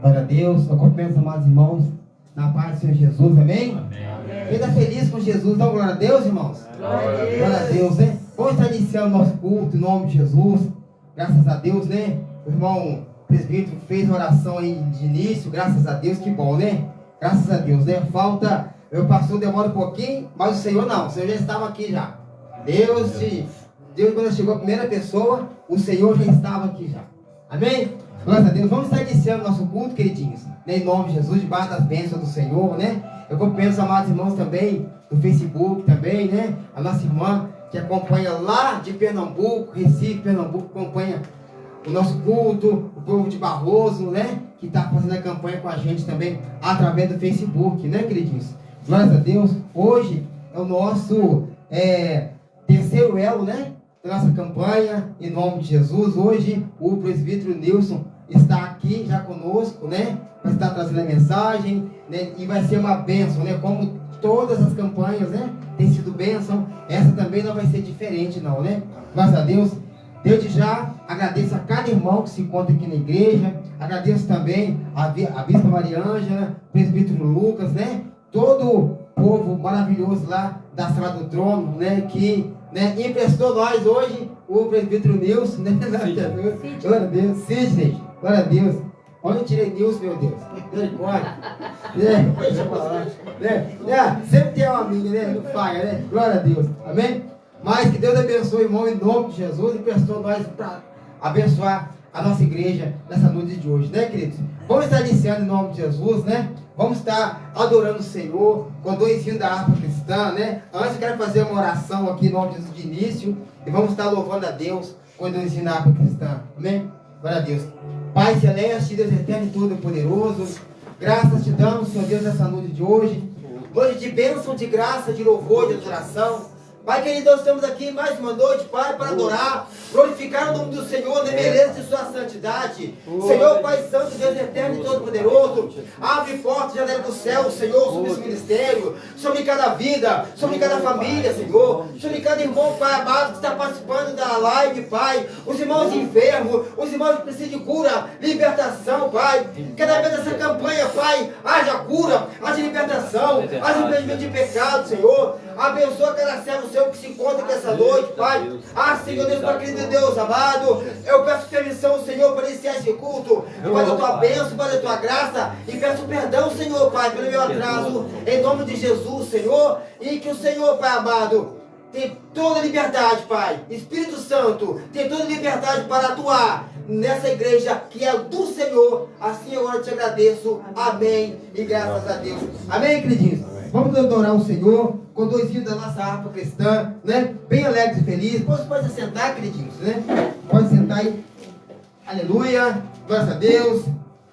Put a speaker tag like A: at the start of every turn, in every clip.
A: Glória a Deus. Eu cumprimento, amados irmãos, na paz do Senhor Jesus, amém?
B: Amém.
A: Quem está feliz com Jesus, dá glória a Deus, irmãos?
B: Glória a Deus.
A: Glória a Deus, né? Vamos estar iniciando o nosso culto em nome de Jesus. Graças a Deus, né? O irmão presbítero fez a oração aí de início, graças a Deus, que bom, né? Graças a Deus, né? Falta, o pastor demora um pouquinho, mas o Senhor não, o Senhor já estava aqui já. Deus, quando chegou a primeira pessoa, o Senhor já estava aqui já. Amém? Glória a Deus. Vamos estar iniciando nosso culto, queridinhos, né? Em nome de Jesus, debaixo das bênçãos do Senhor, né? Eu cumprimento os amados irmãos também, do Facebook também, né? A nossa irmã que acompanha lá de Pernambuco, Recife, Pernambuco, acompanha o nosso culto, o povo de Barroso, né? Que está fazendo a campanha com a gente também através do Facebook, né, queridinhos? Glória a Deus. Hoje é o nosso terceiro elo, né? Da nossa campanha, em nome de Jesus. Hoje o presbítero Nilson está aqui já conosco, né? Vai estar trazendo a mensagem, né? E vai ser uma bênção, né? Como todas as campanhas, né? Tem sido bênção. Essa também não vai ser diferente, não, né? Graças a Deus. Desde já agradeço a cada irmão que se encontra aqui na igreja. Agradeço também a Bispa Maria Ângela, o presbítero Lucas, né? Todo o povo maravilhoso lá da Sala do Trono, né? Que, né, emprestou nós hoje o presbítero Nilson, né? Glória a Deus. Sidney, glória a Deus. Olha, eu tirei Nilson, meu Deus. Deixa eu falar. Sempre tem uma amiga, né? Não falha, né? Glória a Deus. Amém? Mas que Deus abençoe, irmão, em nome de Jesus, e prestou nós para abençoar a nossa igreja nessa noite de hoje, né, queridos? Vamos estar iniciando em nome de Jesus, né? Vamos estar adorando o Senhor com o ensino da harpa cristã, né? Antes eu quero fazer uma oração aqui em nome de Jesus de início, e vamos estar louvando a Deus com o ensino da harpa cristã, amém? Glória a Deus. Pai celeste, Deus eterno e todo poderoso, graças te damos, Senhor Deus, nessa noite de hoje, noite de bênção, de graça, de louvor, de adoração. Pai querido, nós estamos aqui mais uma noite, Pai, para adorar, glorificar o nome do Senhor, na beleza de sua santidade. Senhor, Pai Santo, Deus eterno e todo-poderoso, abre portas, janela do céu, Senhor, sobre esse ministério, sobre cada vida, sobre cada família, Senhor, sobre cada irmão, Pai amado, que está participando da live, Pai, os irmãos enfermos, os irmãos que precisam de cura, libertação, Pai, cada vez dessa campanha, Pai, haja cura, haja libertação, haja impedimento de pecado, Senhor. Abençoa cada servo seu que se encontra aqui essa noite, Pai. Senhor Deus, Pai querido Deus amado, eu peço permissão, Senhor, para iniciar esse culto, Pai, da tua bênção, Pai, da tua graça, e peço perdão, Senhor, Pai, pelo meu atraso, em nome de Jesus, Senhor, e que o Senhor, Pai amado, tem toda a liberdade, Pai, Espírito Santo, tem toda a liberdade para atuar nessa igreja que é do Senhor. Assim eu te agradeço, amém, e graças a Deus, amém, queridinhos? Vamos adorar o Senhor com dois hinos da nossa harpa cristã, né? Bem alegres e felizes. Você pode se sentar, queridinhos, né? Pode sentar aí. Aleluia. Glória a Deus.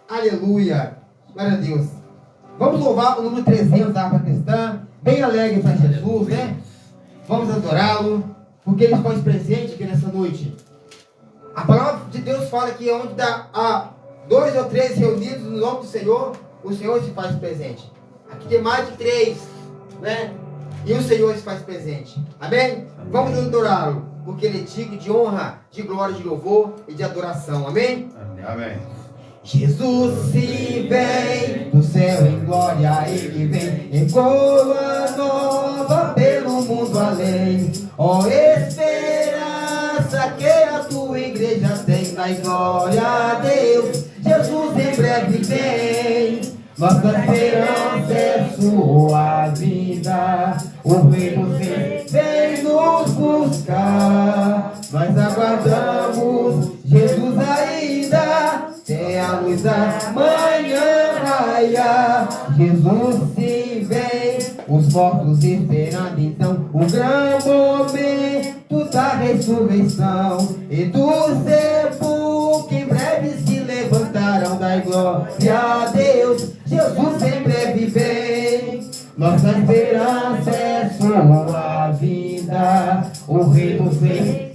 A: Aleluia. Glória a Deus. Vamos louvar o número 300 da harpa cristã. Bem alegre para Jesus, né? Vamos adorá-lo, porque ele faz presente aqui nessa noite. A palavra de Deus fala que onde há 2 ou 3 reunidos no nome do Senhor, o Senhor se faz presente. Aqui tem mais de 3, né? E o Senhor se faz presente. Amém? Amém. Vamos adorá-lo, porque ele é digno de honra, de glória, de louvor e de adoração. Amém?
B: Amém. Amém.
A: Jesus se vem do céu em glória, ele vem em coroa nova pelo mundo além. Ó esperança que a tua igreja tem, dai glória a Deus. Jesus em breve vem. Nossa esperança é sua vida. O reino vem nos buscar. Nós aguardamos Jesus ainda. Tem a luz da manhã raiar. Jesus se vem, os mortos esperando então o grande momento da ressurreição. E do sepulcro em breve se levantarão, dai glória a Deus. Jesus em breve vem. Nossa esperança é sua vida. O reino vem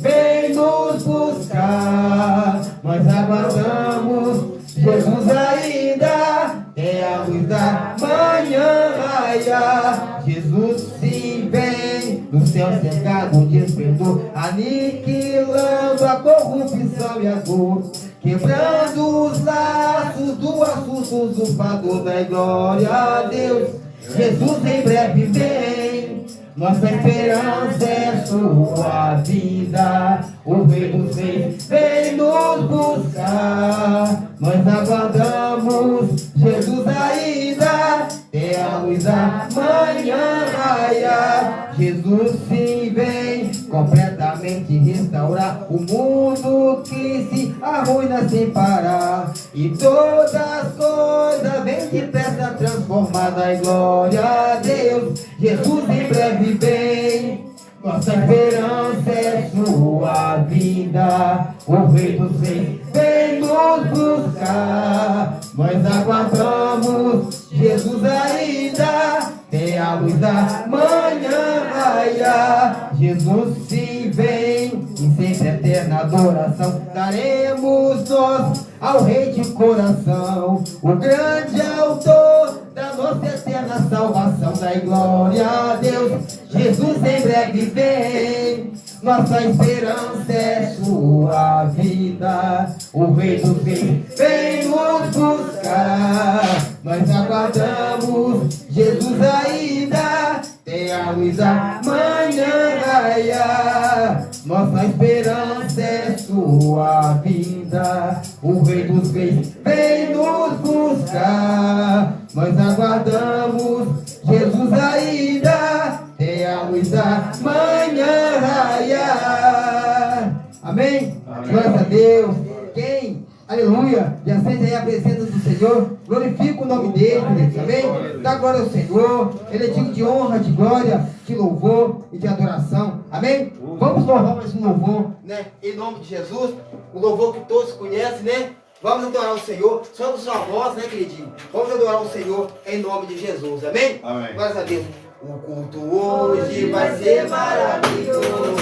A: nos buscar. Nós aguardamos Jesus ainda. É a luz da manhã raiar. Jesus se vem no céu cercado de esplendor, aniquilando a corrupção e a dor. quebrando os laços do assunto usurpador da glória a Deus. Jesus em breve vem, nossa esperança é sua vida. O Rei dos Reis vem nos buscar. Nós aguardamos Jesus ainda, até a luz da manhã raiar. Jesus sim vem completamente restaurar o mundo que se arruina sem parar. E todas as coisas vêm depressa transformadas em glória a Deus. Jesus em breve vem, nossa esperança é sua vida. O Rei dos Reis vem nos buscar. Nós aguardamos Jesus ainda, até a luz da manhã raiar. Jesus sim vem, em sempre eterna adoração daremos nós ao Rei de coração, o grande autor da nossa eterna salvação. Dai glória a Deus, Jesus em breve vem, nossa esperança é sua vida. O Rei dos Reis vem nos buscar. Nós aguardamos Jesus ainda, até a luz da manhã raiar. Nossa esperança é sua vida. O Rei dos Reis vem nos buscar. Nós aguardamos Jesus ainda, até a luz da manhã raiar. Amém? Amém. Glória a Deus. Quem? Aleluia. Já sente aí a presença do Senhor. Glorifica o nome dele, queridos. Amém? Dá glória ao Senhor. Ele é digno de honra, de glória, de louvor e de adoração. Amém? Vamos louvar mais um louvor, né? Em nome de Jesus. O louvor que todos conhecem, né? Vamos adorar o Senhor. Só com sua voz, né, queridinho? Vamos adorar o Senhor em nome de Jesus. Amém? Amém. Glória a Deus. O culto hoje vai ser maravilhoso,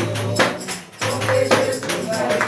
A: porque Jesus vai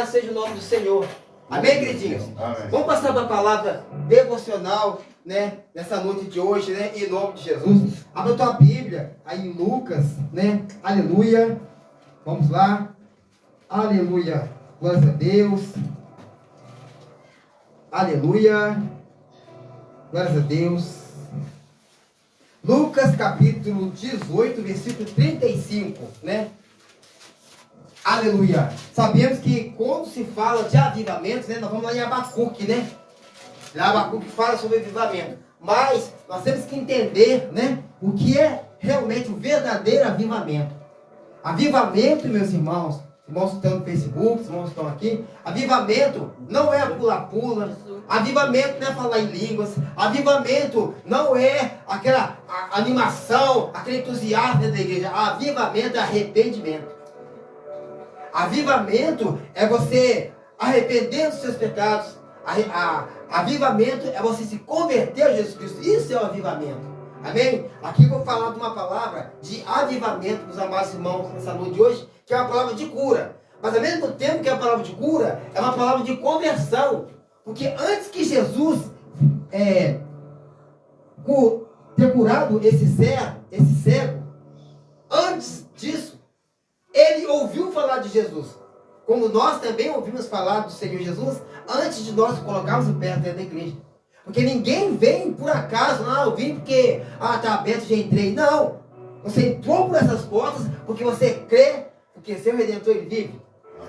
A: seja o nome do Senhor. Amém, queridinhos? Amém. Vamos passar para a palavra devocional, né? Nessa noite de hoje, né? Em nome de Jesus. Abra a tua Bíblia aí em Lucas, né? Aleluia. Vamos lá. Aleluia. Glória a Deus. Aleluia. Glória a Deus. Lucas capítulo 18, versículo 35, né? Aleluia. Sabemos que quando se fala de avivamento, né, nós vamos lá em Abacuque, né? Lá Abacuque fala sobre avivamento. Mas nós temos que entender, né, o que é realmente o verdadeiro avivamento. Avivamento, meus irmãos que estão no Facebook, os irmãos que estão aqui, avivamento não é pula-pula. Avivamento não é falar em línguas. Avivamento não é aquela animação, aquele entusiasmo da igreja. Avivamento é arrependimento. Avivamento é você arrepender dos seus pecados. Avivamento é você se converter a Jesus Cristo. Isso é o avivamento. Amém? Aqui eu vou falar de uma palavra de avivamento para os amados irmãos nessa noite de hoje, que é uma palavra de cura. Mas ao mesmo tempo que é uma palavra de cura, é uma palavra de conversão. Porque antes que Jesus ter curado esse cego, antes disso, ele ouviu falar de Jesus. Como nós também ouvimos falar do Senhor Jesus, antes de nós colocarmos o pé dentro da igreja. Porque ninguém vem por acaso, eu vim porque, tá aberto, já entrei. Não, você entrou por essas portas porque você crê, porque seu Redentor ele vive.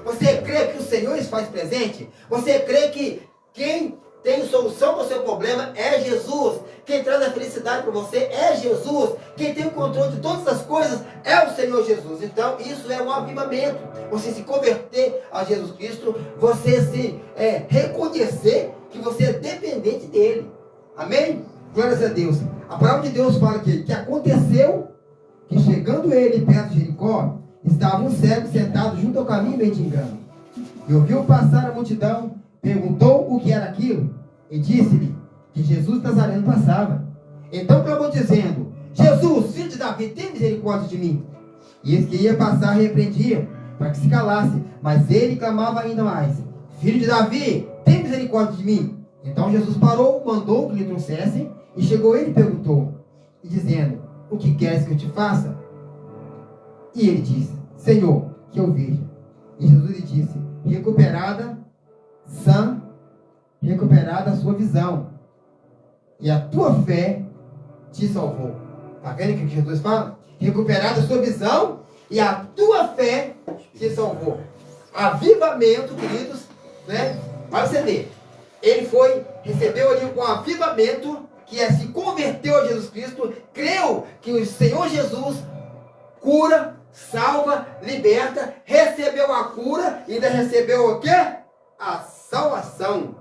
A: Você crê que o Senhor se faz presente. Você crê que quem tem solução para o seu problema é Jesus. Quem traz a felicidade para você é Jesus. Quem tem o controle de todas as coisas é o Senhor Jesus. Então isso é um avivamento. Você se converter a Jesus Cristo, você se reconhecer que você é dependente dele. Amém? Glórias a Deus. A palavra de Deus fala que aconteceu que chegando ele perto de Jericó, estava um cego sentado junto ao caminho mendigando. E ouviu passar a multidão, perguntou o que era aquilo, e disse-lhe que Jesus Nazareno passava. Então clamou dizendo: Jesus, filho de Davi, tem misericórdia de mim. E esse que ia passar repreendia, para que se calasse, mas ele clamava ainda mais: Filho de Davi, tem misericórdia de mim. Então Jesus parou, mandou que lhe trouxessem, e chegou ele e perguntou, e dizendo: O que queres que eu te faça? E ele disse: Senhor, que eu veja. E Jesus lhe disse: recuperada a sua visão, e a tua fé te salvou. Está vendo o que Jesus fala? Recuperada a sua visão, e a tua fé te salvou. Avivamento, queridos, né? Para você ver, ele recebeu ali um avivamento, que se converteu a Jesus Cristo, creu que o Senhor Jesus cura, salva, liberta, recebeu a cura e ainda recebeu o quê? A salvação.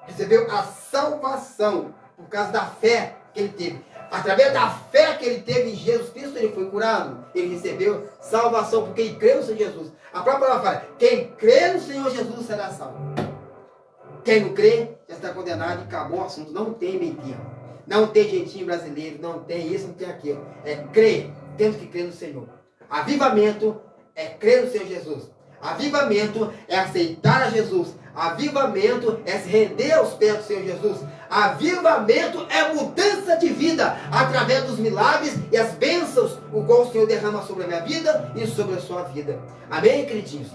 A: Recebeu a salvação por causa da fé que ele teve. Através da fé que ele teve em Jesus Cristo, ele foi curado. Ele recebeu salvação porque ele creu no Senhor Jesus. A própria palavra fala: quem crê no Senhor Jesus será salvo. Quem não crê já está condenado e acabou o assunto. Não tem meio termo. Não tem jeitinho brasileiro, não tem isso, não tem aquilo. É crer. Temos que crer no Senhor. Avivamento é crer no Senhor Jesus. Avivamento é aceitar a Jesus. Avivamento é se render aos pés do Senhor Jesus. Avivamento é mudança de vida através dos milagres e as bênçãos o qual o Senhor derrama sobre a minha vida e sobre a sua vida. Amém, queridinhos?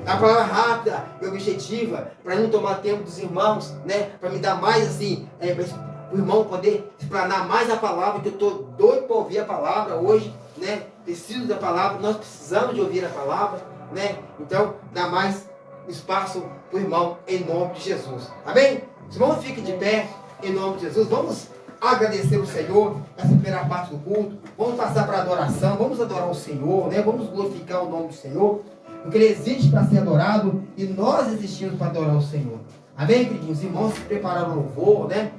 A: A palavra rápida e objetiva, para não tomar tempo dos irmãos, né? Para me dar mais assim, para o irmão poder explanar mais a palavra, que eu estou doido para ouvir a palavra hoje, né? Preciso da palavra, nós precisamos de ouvir a palavra, né? Então, dá mais espaço para o irmão, em nome de Jesus. Amém? Os irmãos fiquem de pé, em nome de Jesus. Vamos agradecer o Senhor, essa primeira parte do culto. Vamos passar para a adoração, vamos adorar o Senhor, né? Vamos glorificar o nome do Senhor, porque Ele existe para ser adorado e nós existimos para adorar o Senhor. Amém, queridinhos? Os irmãos se prepararam no louvor, né?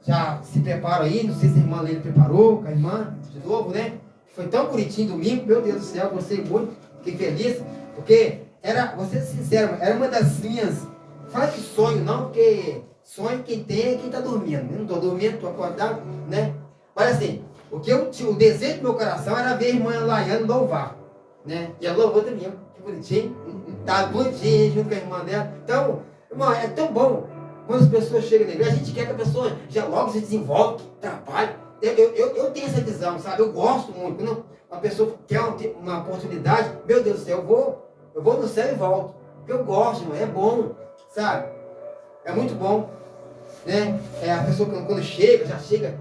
A: Já se preparam aí, não sei se a irmã Leila preparou, com a irmã, de novo, né? Foi tão bonitinho domingo, meu Deus do céu, gostei muito, fiquei feliz, porque vou ser sincero, era uma das minhas, fala que sonho não, porque sonho quem tem é quem está dormindo. Eu não estou dormindo, estou acordado, né? Mas assim, o desejo do meu coração era ver a irmã Laiane louvar, né? E ela louvou também, que bonitinho, tá bonitinho junto com a irmã dela. Então, irmão, é tão bom quando as pessoas chegam na igreja, a gente quer que a pessoa já logo se desenvolve, trabalhe. Eu tenho essa visão, sabe? Eu gosto muito. Quando uma pessoa quer uma oportunidade, meu Deus do céu, eu vou no céu e volto. Porque eu gosto, irmão, é bom, sabe? É muito bom, né? A pessoa quando chega, já chega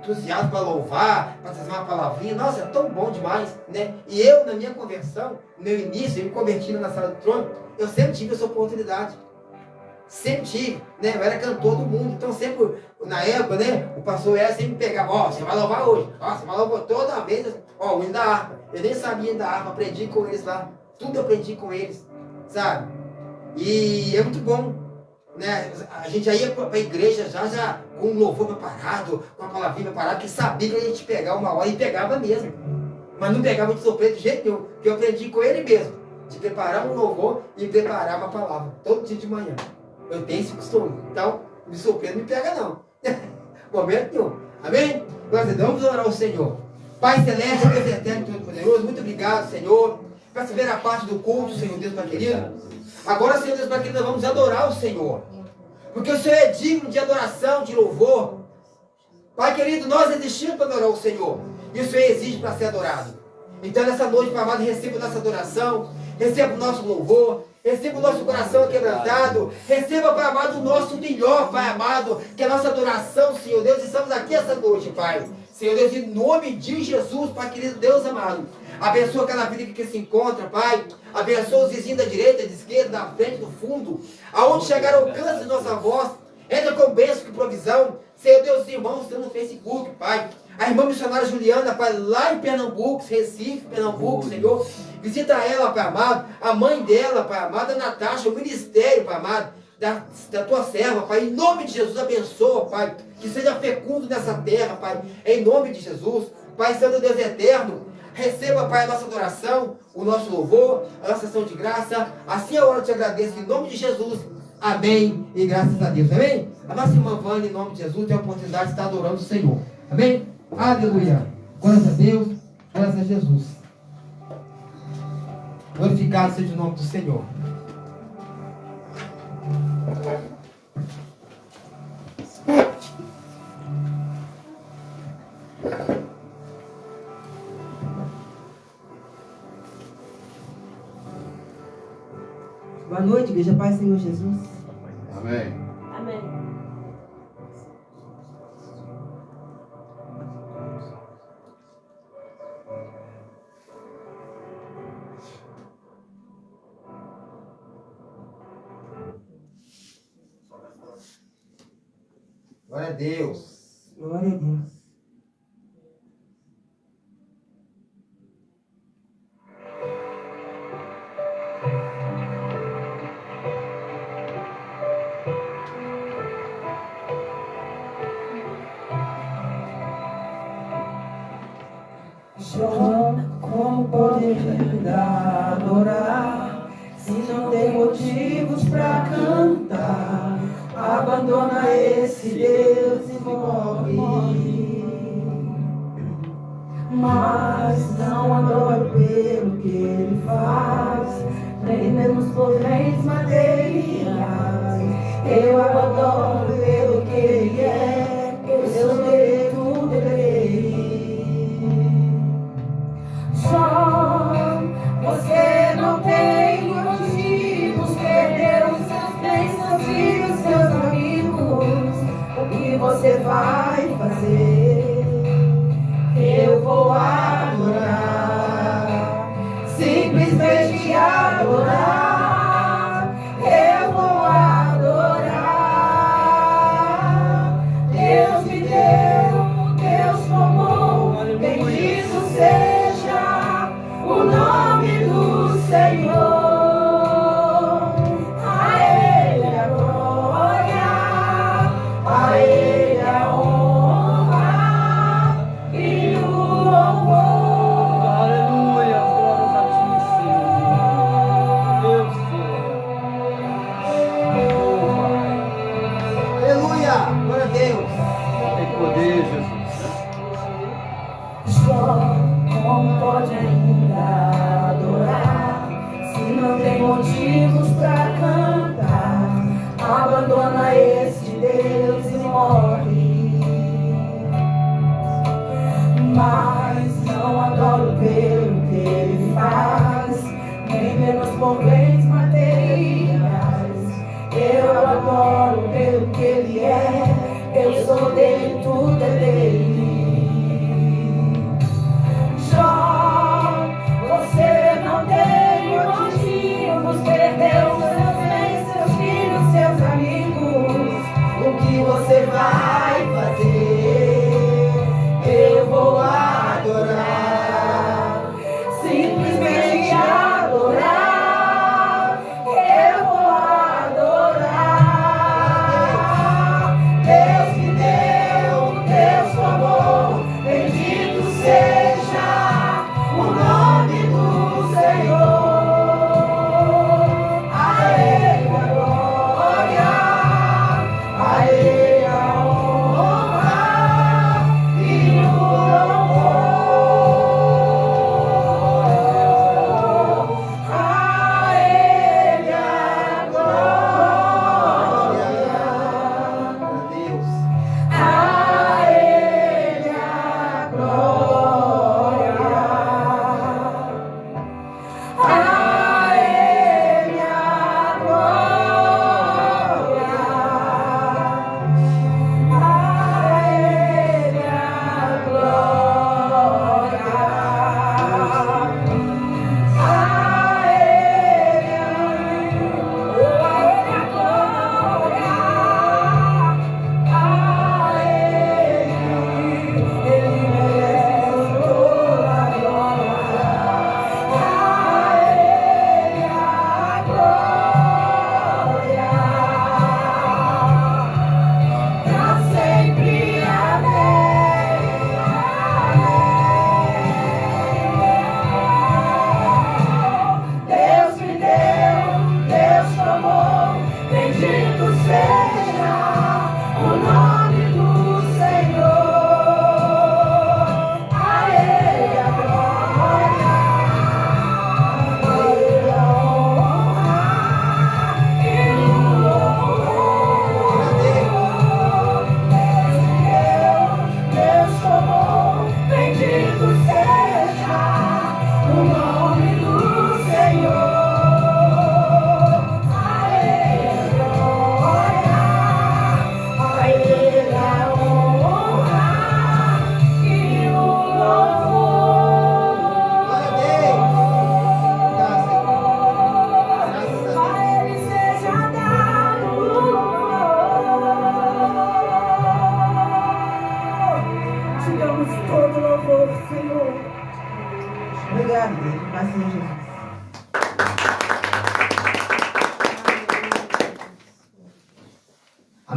A: entusiasmo para louvar, para trazer uma palavrinha. Nossa, é tão bom demais, né? E eu, na minha conversão, no meu início, eu me converti na sala do trono, eu sempre tive essa oportunidade. Sempre tive, né? Eu era cantor do mundo, então sempre, na época, né? O pastor sempre me pegava: você vai louvar hoje, você vai louvar toda vez, o hino da harpa. Eu nem sabia da harpa, aprendi com eles lá, tudo eu aprendi com eles, sabe? E é muito bom, né? A gente já ia para a igreja já com um louvor preparado, com a palavrinha preparada, que sabia que a gente ia pegar uma hora e pegava mesmo. Mas não pegava de surpresa de jeito nenhum, que eu aprendi com ele mesmo, de preparar um louvor e preparar uma palavra, todo dia de manhã. Eu tenho esse costume. Então, me surpreenda, não me pega não. Momento nenhum. Amém? Glória a Deus. Vamos orar ao Senhor. Pai Celeste, Deus eterno e todo-poderoso, muito obrigado, Senhor, para essa primeira parte do culto, Senhor Deus, Pai querido. Agora, Senhor Deus, Pai querido, nós vamos adorar o Senhor. Porque o Senhor é digno de adoração, de louvor. Pai querido, nós existimos para adorar o Senhor. E o Senhor exige para ser adorado. Então, nessa noite, Pai amado, receba nossa adoração. receba o nosso louvor, receba o nosso coração quebrantado, receba, Pai amado, o nosso melhor, Pai amado, que é a nossa adoração, Senhor Deus, estamos aqui essa noite, Pai. Senhor Deus, em nome de Jesus, Pai querido Deus amado, abençoa cada vida que se encontra, Pai, abençoa os vizinhos da direita, da esquerda, da frente, do fundo, aonde chegar ao alcance de nossa voz, entra com bênção, com provisão, Senhor Deus, irmãos, estão no Facebook, Pai, a irmã missionária Juliana, Pai, lá em Pernambuco, Recife, Pernambuco, Senhor, visita ela, Pai amado, a mãe dela, Pai amado, a Natasha, o ministério, Pai amado, da tua serva, Pai, em nome de Jesus, abençoa, Pai, que seja fecundo nessa terra, Pai, em nome de Jesus, Pai Santo Deus eterno, receba, Pai, a nossa adoração, o nosso louvor, a nossa ação de graça, assim é a hora eu te agradeço, em nome de Jesus, amém, e graças a Deus, amém? A nossa irmã Vânia, em nome de Jesus, tem a oportunidade de estar adorando o Senhor, amém? Aleluia, glórias a Deus, glórias a Jesus, glorificado seja o nome do Senhor.
B: Boa noite, igreja, Pai, Senhor Jesus.
C: Amém.
D: Amém.
A: Glória a Deus.
B: Glória a Deus.
E: Como poder adorar se não tem motivos pra cantar? Abandona esse Deus e morre. Mas não adoro pelo que ele faz, nem mesmo por bens materiais. Eu adoro pelo que ele é, eu dei tudo dele. Só você não tem motivos, perdeu os seus bens, seus filhos, seus amigos. O que você vai fazer? Eu vou adorar, simplesmente adorar. Eu vou adorar. Deus me deu, Deus tomou, bendito seja o nome do Senhor. A Ele a glória, a Ele a honra e o louvor.
F: Aleluia, glórias a ti, Senhor. Deus, Senhor. Oh, Pai.
A: Aleluia, glória a Deus.
F: Tem poder, Jesus.
E: Só como pode ainda adorar se não tem motivos pra cantar? Abandona esse Deus e morre. Mas não adoro pelo que ele faz, nem menos por bens materiais. Eu adoro pelo que ele é, eu sou dele, tudo é dele. Só você não tem motivos, perdeu seus bens, seus filhos, seus amigos. O que você vai fazer? Eu vou adorar, simplesmente adorar. Eu vou adorar. Deus me deu, Deus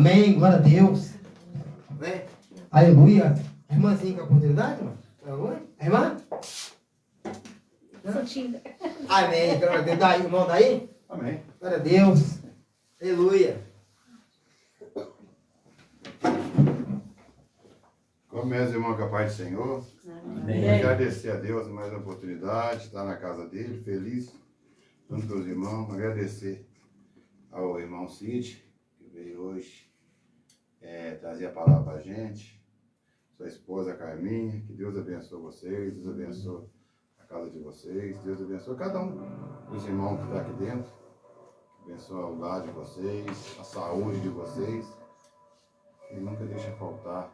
A: Amém, glória a Deus. Né? Aleluia. A irmãzinha com a oportunidade, irmão? Aleluia. A irmã?
C: Sentindo.
A: Amém, glória a Deus. Daí, irmão, daí?
D: Amém.
A: Glória a Deus. Aleluia.
D: Como meus irmãos, com a paz do Senhor.
F: Amém.
D: Agradecer a Deus mais uma oportunidade, estar na casa dele, feliz, junto com os irmãos. Agradecer ao irmão Cid, que veio hoje trazer a palavra para a gente. Sua esposa Carminha, que Deus abençoe vocês, Deus abençoe a casa de vocês, Deus abençoe cada um dos irmãos que está aqui dentro. Abençoe o lar de vocês, a saúde de vocês. E nunca deixa faltar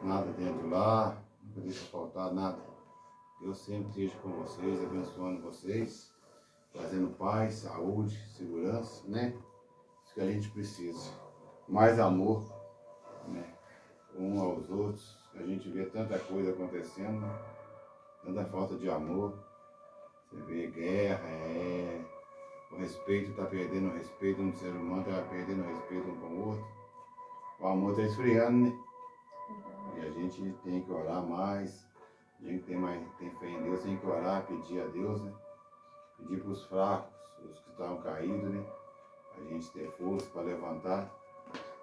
D: nada dentro do lar, nunca deixa faltar nada. Deus sempre esteja com vocês, abençoando vocês, trazendo paz, saúde, segurança, né? Isso que a gente precisa. Mais amor, né? Um aos outros. A gente vê tanta coisa acontecendo, tanta falta de amor. Você vê guerra, o respeito está perdendo o respeito no ser humano, está perdendo o respeito um com o outro. O amor está esfriando, né? E a gente tem que orar mais, a gente tem fé em Deus, tem que orar, pedir a Deus, né? Pedir para os fracos, os que estavam caídos, né? A gente ter força para levantar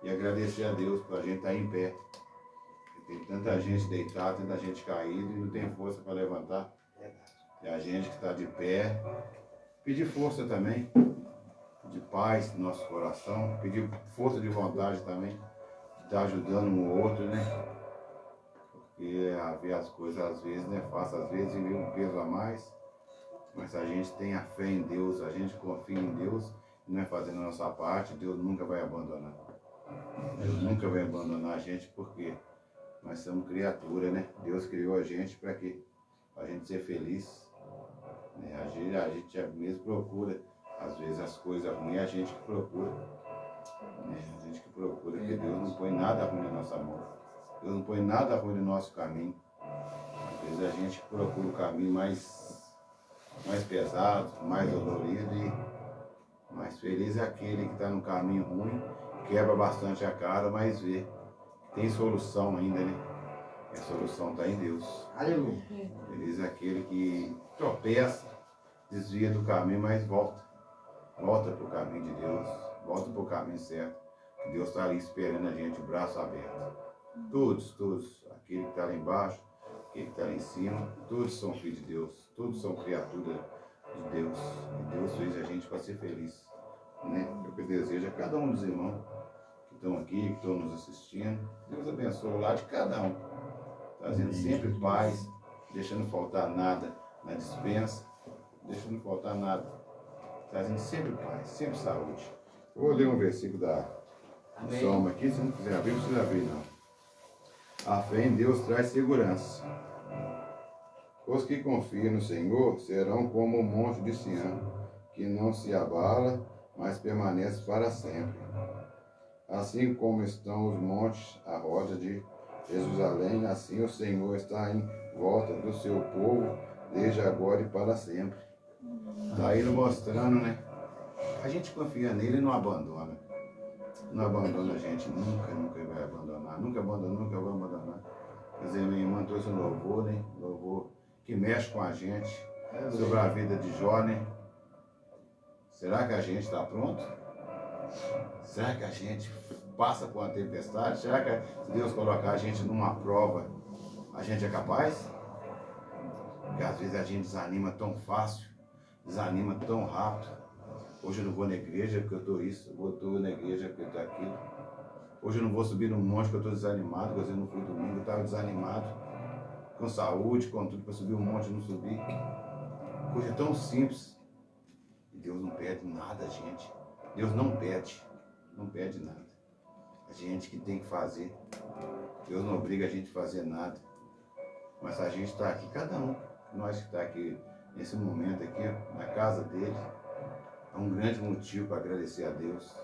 D: e agradecer a Deus por a gente estar em pé. Tem tanta gente deitada, tanta gente caída e não tem força para levantar. E a gente que está de pé, pedir força também, pedir paz no nosso coração, pedir força de vontade também, de estar ajudando um ou outro, né? Porque ver as coisas às vezes não é fácil, às vezes vem um peso a mais, mas se a gente tem a fé em Deus, a gente confia em Deus, e não é fazendo a nossa parte, Deus nunca vai abandonar. Deus nunca vai abandonar a gente, porque nós somos criatura, né? Deus criou a gente para quê? Para a gente ser feliz. Né? A gente mesmo procura, às vezes as coisas ruins, a gente que procura. Né? A gente que procura, porque Deus não põe nada ruim na nossa mão. Deus não põe nada ruim no nosso caminho. Às vezes a gente procura o caminho mais pesado, mais dolorido e mais feliz é aquele que está no caminho ruim, quebra bastante a cara, mas vê. Tem solução ainda, né? E a solução está em Deus.
A: Aleluia.
D: Feliz é aquele que tropeça, desvia do caminho, mas volta. Volta para o caminho de Deus, volta para o caminho certo. Deus está ali esperando a gente, braço aberto. Todos, aquele que está lá embaixo, aquele que está lá em cima, todos são filhos de Deus, todos são criaturas de Deus. E Deus fez a gente para ser feliz. Né? Eu que desejo a cada um dos irmãos que estão aqui, que estão nos assistindo, Deus abençoe o lar de cada um, trazendo sempre paz, deixando faltar nada na despensa, deixando faltar nada, trazendo sempre paz, sempre saúde. Eu vou ler um versículo do Salmo aqui, se não quiser abrir, não precisa abrir não. A fé em Deus traz segurança. Os que confiam no Senhor serão como o monte de Sião, que não se abala, mas permanece para sempre. Assim como estão os montes à roda de Jerusalém, assim o Senhor está em volta do seu povo, desde agora e para sempre. Está aí mostrando, né? A gente confia nele e não abandona. Não abandona a gente, nunca vai abandonar. Nunca abandonou, nunca vai abandonar. Quer dizer, minha irmã trouxe um louvor, né? Louvor que mexe com a gente, sobre a vida de Jó, né? Será que a gente está pronto? Será que a gente passa por uma tempestade? Será que se Deus colocar a gente numa prova, a gente é capaz? Porque às vezes a gente desanima tão fácil, desanima tão rápido. Hoje eu não vou na igreja porque eu estou isso, eu estou na igreja porque eu estou aquilo. Hoje eu não vou subir no monte porque eu estou desanimado, porque eu não fui domingo, eu estava desanimado, com saúde, com tudo, para subir um monte e não subir. Coisa tão simples. E Deus não pede nada, gente. Deus não pede nada. A gente que tem que fazer. Deus não obriga a gente a fazer nada. Mas a gente está aqui, cada um, nós que está aqui nesse momento aqui, na casa dele, é um grande motivo para agradecer a Deus.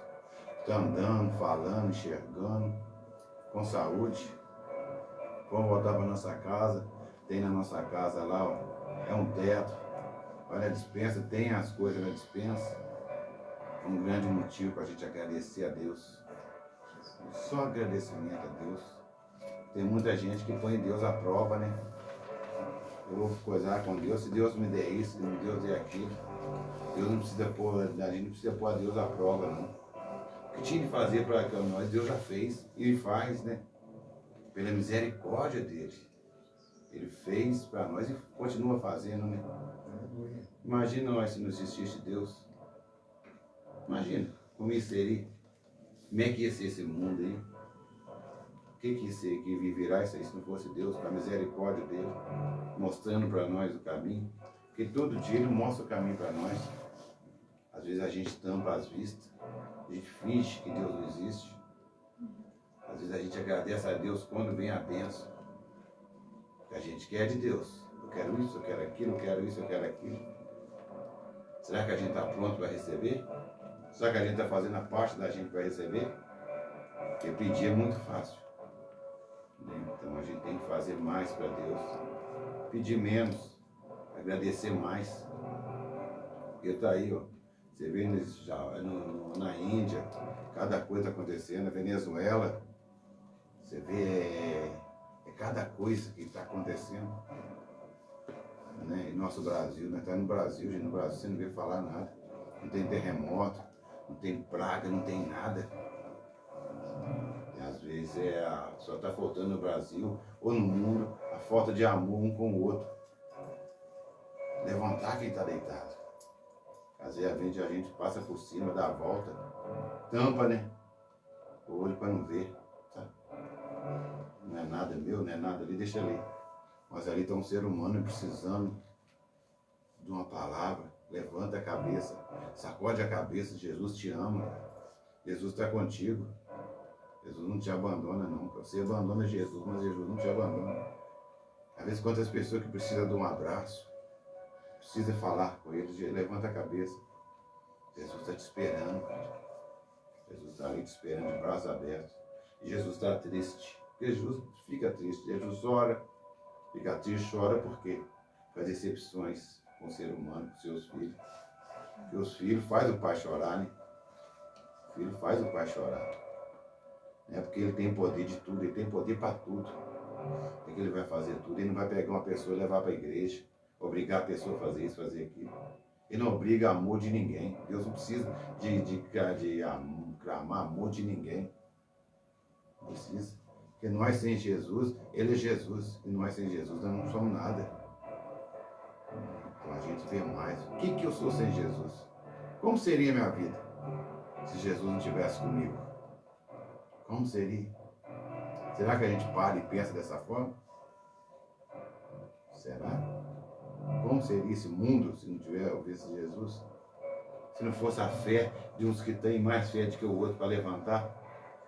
D: Está andando, falando, enxergando, com saúde. Vamos voltar para nossa casa. Tem na nossa casa lá, ó, é um teto. Olha a despensa, tem as coisas na despensa. É um grande motivo para a gente agradecer a Deus. Só agradecimento a Deus. Tem muita gente que põe Deus à prova, né? Eu vou coisar com Deus, se Deus me der isso, se Deus der aquilo. Deus não precisa pôr, a gente não precisa pôr a Deus à prova, não. O que tinha de fazer para nós, Deus já fez e faz, né? Pela misericórdia dele. Ele fez para nós e continua fazendo, né? Imagina nós se não existisse Deus. Imagina como isso seria. Como é que ia ser esse mundo aí? O que ia ser, que viverá isso aí se não fosse Deus, com a misericórdia dele, mostrando para nós o caminho? Porque todo dia ele mostra o caminho para nós. Às vezes a gente tampa as vistas, a gente finge que Deus não existe. Às vezes a gente agradece a Deus quando vem a bênção. Que a gente quer de Deus. Eu quero isso, eu quero aquilo, eu quero isso, eu quero aquilo. Será que a gente está pronto para receber? Será que a gente está fazendo a parte da gente para receber? Porque pedir é muito fácil. Então a gente tem que fazer mais para Deus. Pedir menos. Agradecer mais. Porque está aí, ó. Você vê na Índia, cada coisa acontecendo, na Venezuela. Você vê cada coisa que está acontecendo. Né? E nosso Brasil, nós estamos no Brasil, gente, no Brasil você não vê falar nada. Não tem terremoto, não tem praga, não tem nada. E às vezes só está faltando no Brasil ou no mundo a falta de amor um com o outro. Levantar quem está deitado. Às vezes a gente passa por cima, dá a volta, tampa, né? O olho para não ver, sabe? Não é nada meu, não é nada ali, deixa ali. Mas ali está um ser humano precisando de uma palavra. Levanta a cabeça, sacode a cabeça, Jesus te ama. Jesus está contigo. Jesus não te abandona, não. Você abandona Jesus, mas Jesus não te abandona. Às vezes, quantas pessoas que precisam de um abraço, precisa falar com ele, levanta a cabeça. Jesus está te esperando, cara. Jesus está ali te esperando de braços abertos. E Jesus está triste. Jesus fica triste. Jesus ora, fica triste, chora porque faz decepções com o ser humano, com seus filhos. Porque os filhos fazem o pai chorar, né? O filho faz o pai chorar. É porque ele tem poder de tudo, ele tem poder para tudo. O que ele vai fazer tudo? Ele não vai pegar uma pessoa e levar para a igreja, obrigar a pessoa a fazer isso, fazer aquilo. Ele não obriga amor de ninguém. Deus não precisa de clamar amor de ninguém. Não precisa. Porque nós sem Jesus, ele é Jesus. E nós sem Jesus, nós não somos nada. Então a gente vê mais. O que eu sou sem Jesus? Como seria a minha vida se Jesus não estivesse comigo? Como seria? Será que a gente para e pensa dessa forma? Será? Como seria esse mundo se não tivesse Jesus? Se não fosse a fé de uns que têm mais fé do que o outro para levantar?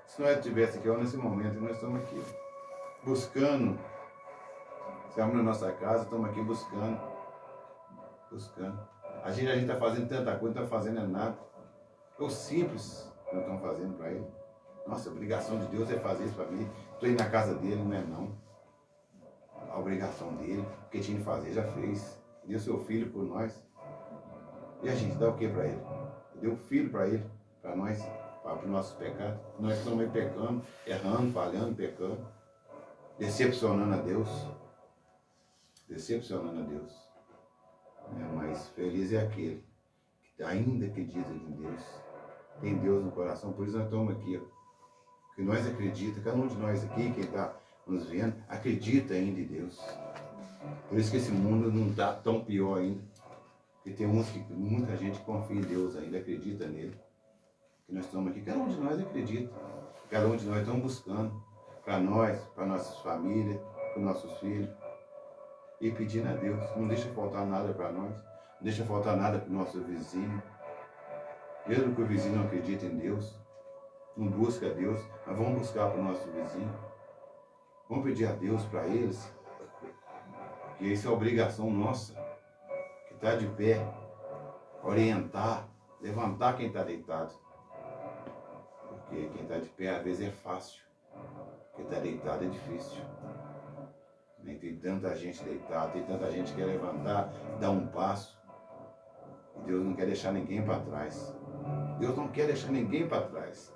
D: Se nós estivéssemos aqui, ó, nesse momento, nós estamos aqui, buscando. Estamos na nossa casa, estamos aqui buscando. A gente está fazendo tanta coisa, não está fazendo nada. É o simples que nós estamos fazendo para ele. Nossa, a obrigação de Deus é fazer isso para mim. Estou indo na casa dele, não é não. A obrigação dele, o que tinha de fazer, já fez. Deu seu filho por nós. E a gente dá o que para ele? Deu o filho para ele, para nós, para os nossos pecados. Nós estamos aí pecando, errando, falhando, pecando. Decepcionando a Deus. Decepcionando a Deus. Mas feliz é aquele que ainda acredita em Deus. Tem Deus no coração, por isso nós estamos aqui, ó. Que nós acreditamos, cada um de nós aqui, quem está nos vendo, acredita ainda em Deus. Por isso que esse mundo não está tão pior ainda. Porque tem muita gente que confia em Deus ainda, acredita nele. Que nós estamos aqui, cada um de nós acredita. Cada um de nós estamos buscando para nós, para nossas famílias, para nossos filhos. E pedindo a Deus, não deixa faltar nada para nós, não deixa faltar nada para o nosso vizinho. Mesmo que o vizinho não acredite em Deus, não busca a Deus, mas vamos buscar para o nosso vizinho. Vamos pedir a Deus para eles, que isso é obrigação nossa, que está de pé, orientar, levantar quem está deitado. Porque quem está de pé às vezes é fácil, quem está deitado é difícil. Tem tanta gente deitada, tem tanta gente que quer levantar, dar um passo. E Deus não quer deixar ninguém para trás. Deus não quer deixar ninguém para trás.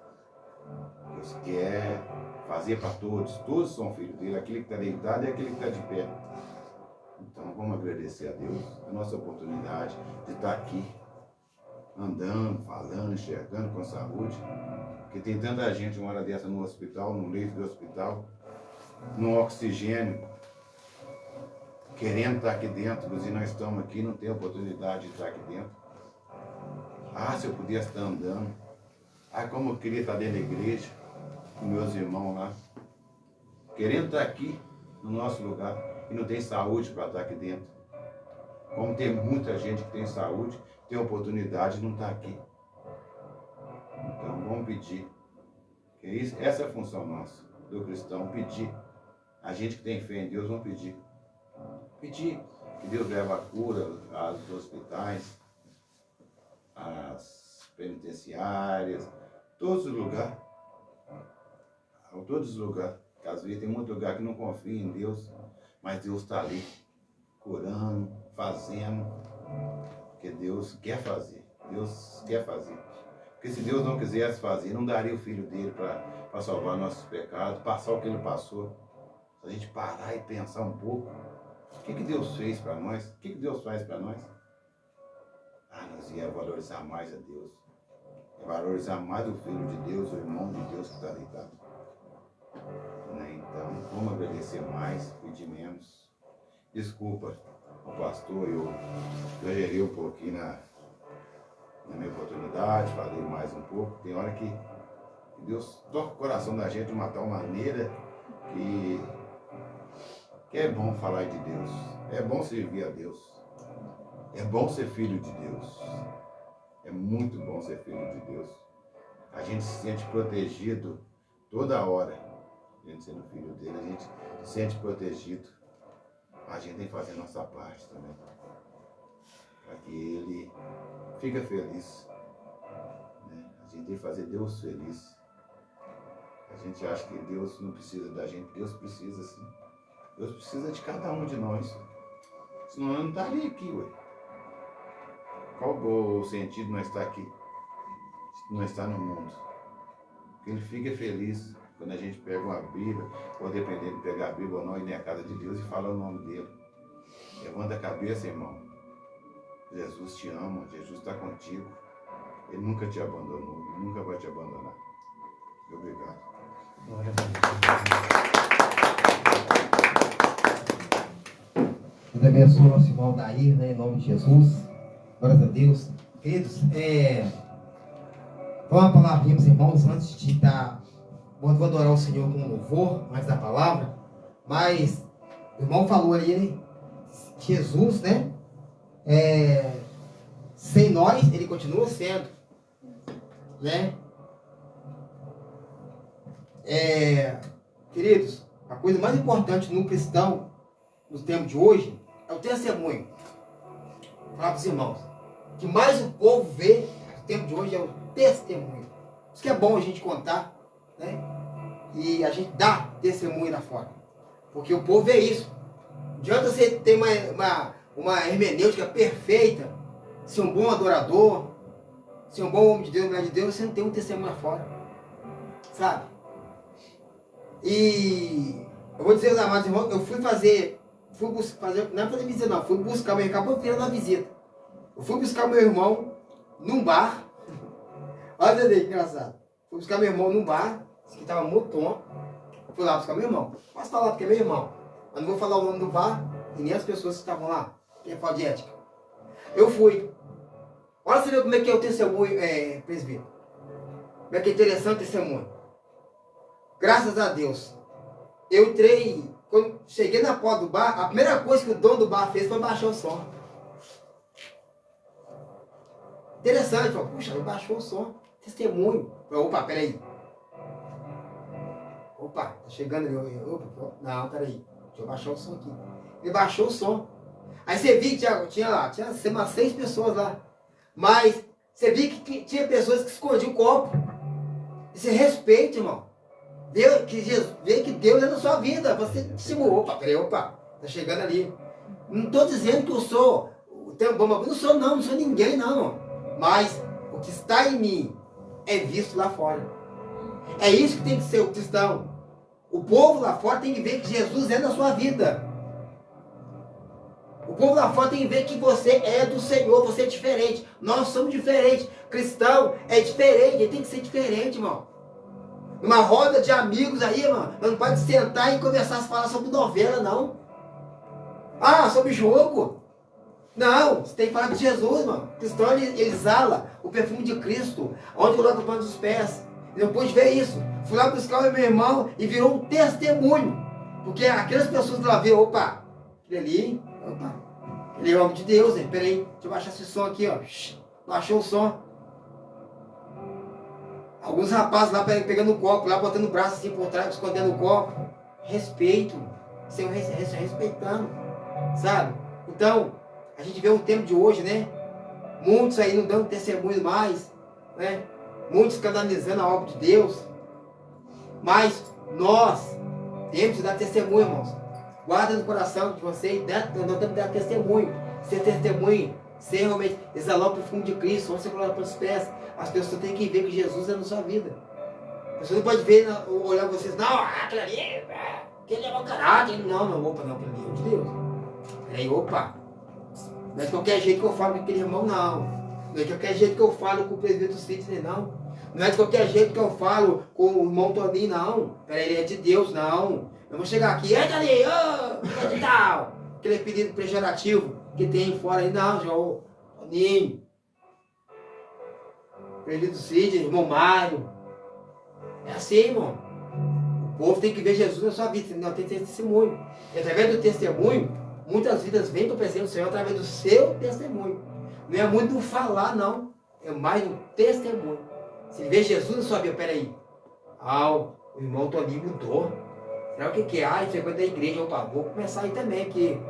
D: Deus quer fazer para todos são filhos dele, aquele que está deitado e aquele que está de pé. Então vamos agradecer a Deus a nossa oportunidade de estar aqui, andando, falando, enxergando com saúde. Porque tem tanta gente uma hora dessa no hospital, no leito do hospital, no oxigênio, querendo estar aqui dentro, mas nós estamos aqui, não tem oportunidade de estar aqui dentro. Ah, se eu pudesse estar andando. Ah, como eu queria estar dentro da igreja, com meus irmãos lá, querendo estar aqui no nosso lugar e não tem saúde para estar aqui dentro. Como tem muita gente que tem saúde, tem oportunidade e não está aqui. Então vamos pedir. Que isso, essa é a função nossa, do cristão, pedir. A gente que tem fé em Deus, vamos pedir. Pedir que Deus leve a cura aos hospitais, às penitenciárias, todos os lugares. Todos os lugares. Às vezes tem muito lugar que não confia em Deus, mas Deus está ali, curando, fazendo, porque Deus quer fazer. Deus quer fazer. Porque se Deus não quisesse fazer, não daria o Filho dele para salvar nossos pecados, passar o que ele passou. Se a gente parar e pensar um pouco, o que Deus fez para nós? O que Deus faz para nós? Ah, nós ia valorizar mais a Deus. Ia valorizar mais o Filho de Deus, o irmão de Deus que está deitado. Né? Então, vamos agradecer mais, pedir menos. Desculpa ao pastor, eu errei um pouquinho na minha oportunidade, falei mais um pouco. Tem hora que Deus toca o coração da gente de uma tal maneira que é bom falar de Deus, é bom servir a Deus, é bom ser filho de Deus, é muito bom ser filho de Deus. A gente se sente protegido toda hora, a gente sendo filho dele, a gente se sente protegido. A gente tem que fazer a nossa parte também, para que ele fique feliz, né? A gente tem que fazer Deus feliz. A gente acha que Deus não precisa da gente, Deus precisa sim. Deus precisa de cada um de nós. Senão eu não estaria aqui, ué. Qual o sentido de nós estar aqui? Se não estar no mundo. Porque ele fica feliz quando a gente pega uma Bíblia, ou dependendo de pegar a Bíblia ou não, ir na casa de Deus e fala o nome dele. Levanta a cabeça, irmão. Jesus te ama, Jesus está contigo. Ele nunca te abandonou, ele nunca vai te abandonar. Obrigado.
A: Deus abençoe o nosso irmão Dair, né, em nome de Jesus. Glórias a Deus. Queridos, vamos uma palavrinha, meus irmãos, antes de estar. Vou adorar o Senhor com louvor, mais da palavra. Mas o irmão falou ali, né? Jesus, né? Sem nós, ele continua sendo, né? Queridos, a coisa mais importante no cristão, nos tempos de hoje, é o testemunho. Vou falar para os irmãos, o que mais o povo vê no tempo de hoje é o testemunho. Isso que é bom a gente contar, né? E a gente dá testemunho lá fora. Porque o povo vê isso. Não adianta você ter uma hermenêutica perfeita, ser um bom adorador, ser um bom homem de Deus, mulher de Deus, você não tem um testemunho lá fora. Sabe? E eu vou dizer aos amados irmãos, eu fui buscar meu irmão, acabou de na visita. Eu fui buscar meu irmão num bar. Olha que engraçado. Fui buscar meu irmão num bar, que estava Moton. Fui lá buscar meu irmão. Posso falar porque é meu irmão. Mas não vou falar o nome do bar e nem as pessoas que estavam lá. Quem fala de ética. Eu fui. Olha você ver como é que é o testemunho, presbítero. Como é que é interessante o testemunho. Graças a Deus. Eu entrei, quando cheguei na porta do bar, a primeira coisa que o dono do bar fez foi baixar o som. Interessante, falou, puxa, ele baixou o som. Testemunho. Opa, peraí. Opa, tá chegando ali. Opa, não, peraí. Deixa eu baixar o som aqui. Ele baixou o som. Aí você viu que tinha umas 6 pessoas lá. Mas você viu que tinha pessoas que escondiam o copo. Você respeita, irmão. Vê que Deus é na sua vida. Você testemunhou. Opa, peraí, tá chegando ali. Não estou dizendo que eu sou não sou ninguém, não. Mas o que está em mim é visto lá fora. É isso que tem que ser o cristão. O povo lá fora tem que ver que Jesus é na sua vida. O povo lá fora tem que ver que você é do Senhor, você é diferente. Nós somos diferentes. Cristão é diferente, ele tem que ser diferente, irmão. Numa roda de amigos aí, irmão, não pode sentar e conversar, falar sobre novela, não. Ah, sobre jogo. Não, você tem que falar de Jesus, irmão. O cristão, ele exala o perfume de Cristo, onde coloca o pano dos pés. E depois ver isso. Fui lá buscar o meu irmão e virou um testemunho. Porque aquelas pessoas lá viram, opa, ele ali, opa, ele é homem de Deus, hein? Peraí, deixa eu baixar esse som aqui, ó. Baixou o som. Alguns rapazes lá pegando o copo, lá botando o braço assim por trás, escondendo o copo. Respeito. Senhor respeitando. Sabe? Então, a gente vê o tempo de hoje, né? Muitos aí não dando testemunho mais, né? Muitos escandalizando a obra de Deus. Mas nós temos que dar testemunho, irmãos. Guarda no coração de vocês, nós temos que dar testemunho. Ser testemunho, ser realmente exalar o perfume de Cristo, onde você coloca pelos pés. As pessoas têm que ver que Jesus é na sua vida. A pessoa não pode ver, olhar vocês, não, aquele ali, aquele é mau caráter. Não, opa, não, aquele ali é de Deus. Aí, opa, não é de qualquer jeito que eu falo com aquele irmão, não. Não é de qualquer jeito que eu falo com o presidente do Sidney, não. Não é de qualquer jeito que eu falo com o irmão Toninho, não. Ele é de Deus, não. Eu vou chegar aqui, eita ali, ô, tal. Aquele pedido pejorativo que tem fora aí, não, João, Toninho. Presidente do Sidney, irmão Mário. É assim, irmão. O povo tem que ver Jesus na sua vida, não tem testemunho. E através do testemunho, muitas vidas vêm para o presente do Senhor através do seu testemunho. Não é muito do falar, não. É mais do testemunho. Se vê Jesus na sua vida, peraí. O irmão Toninho mudou. Será o que é? Ele frequenta a igreja. Opa, vou começar aí também, que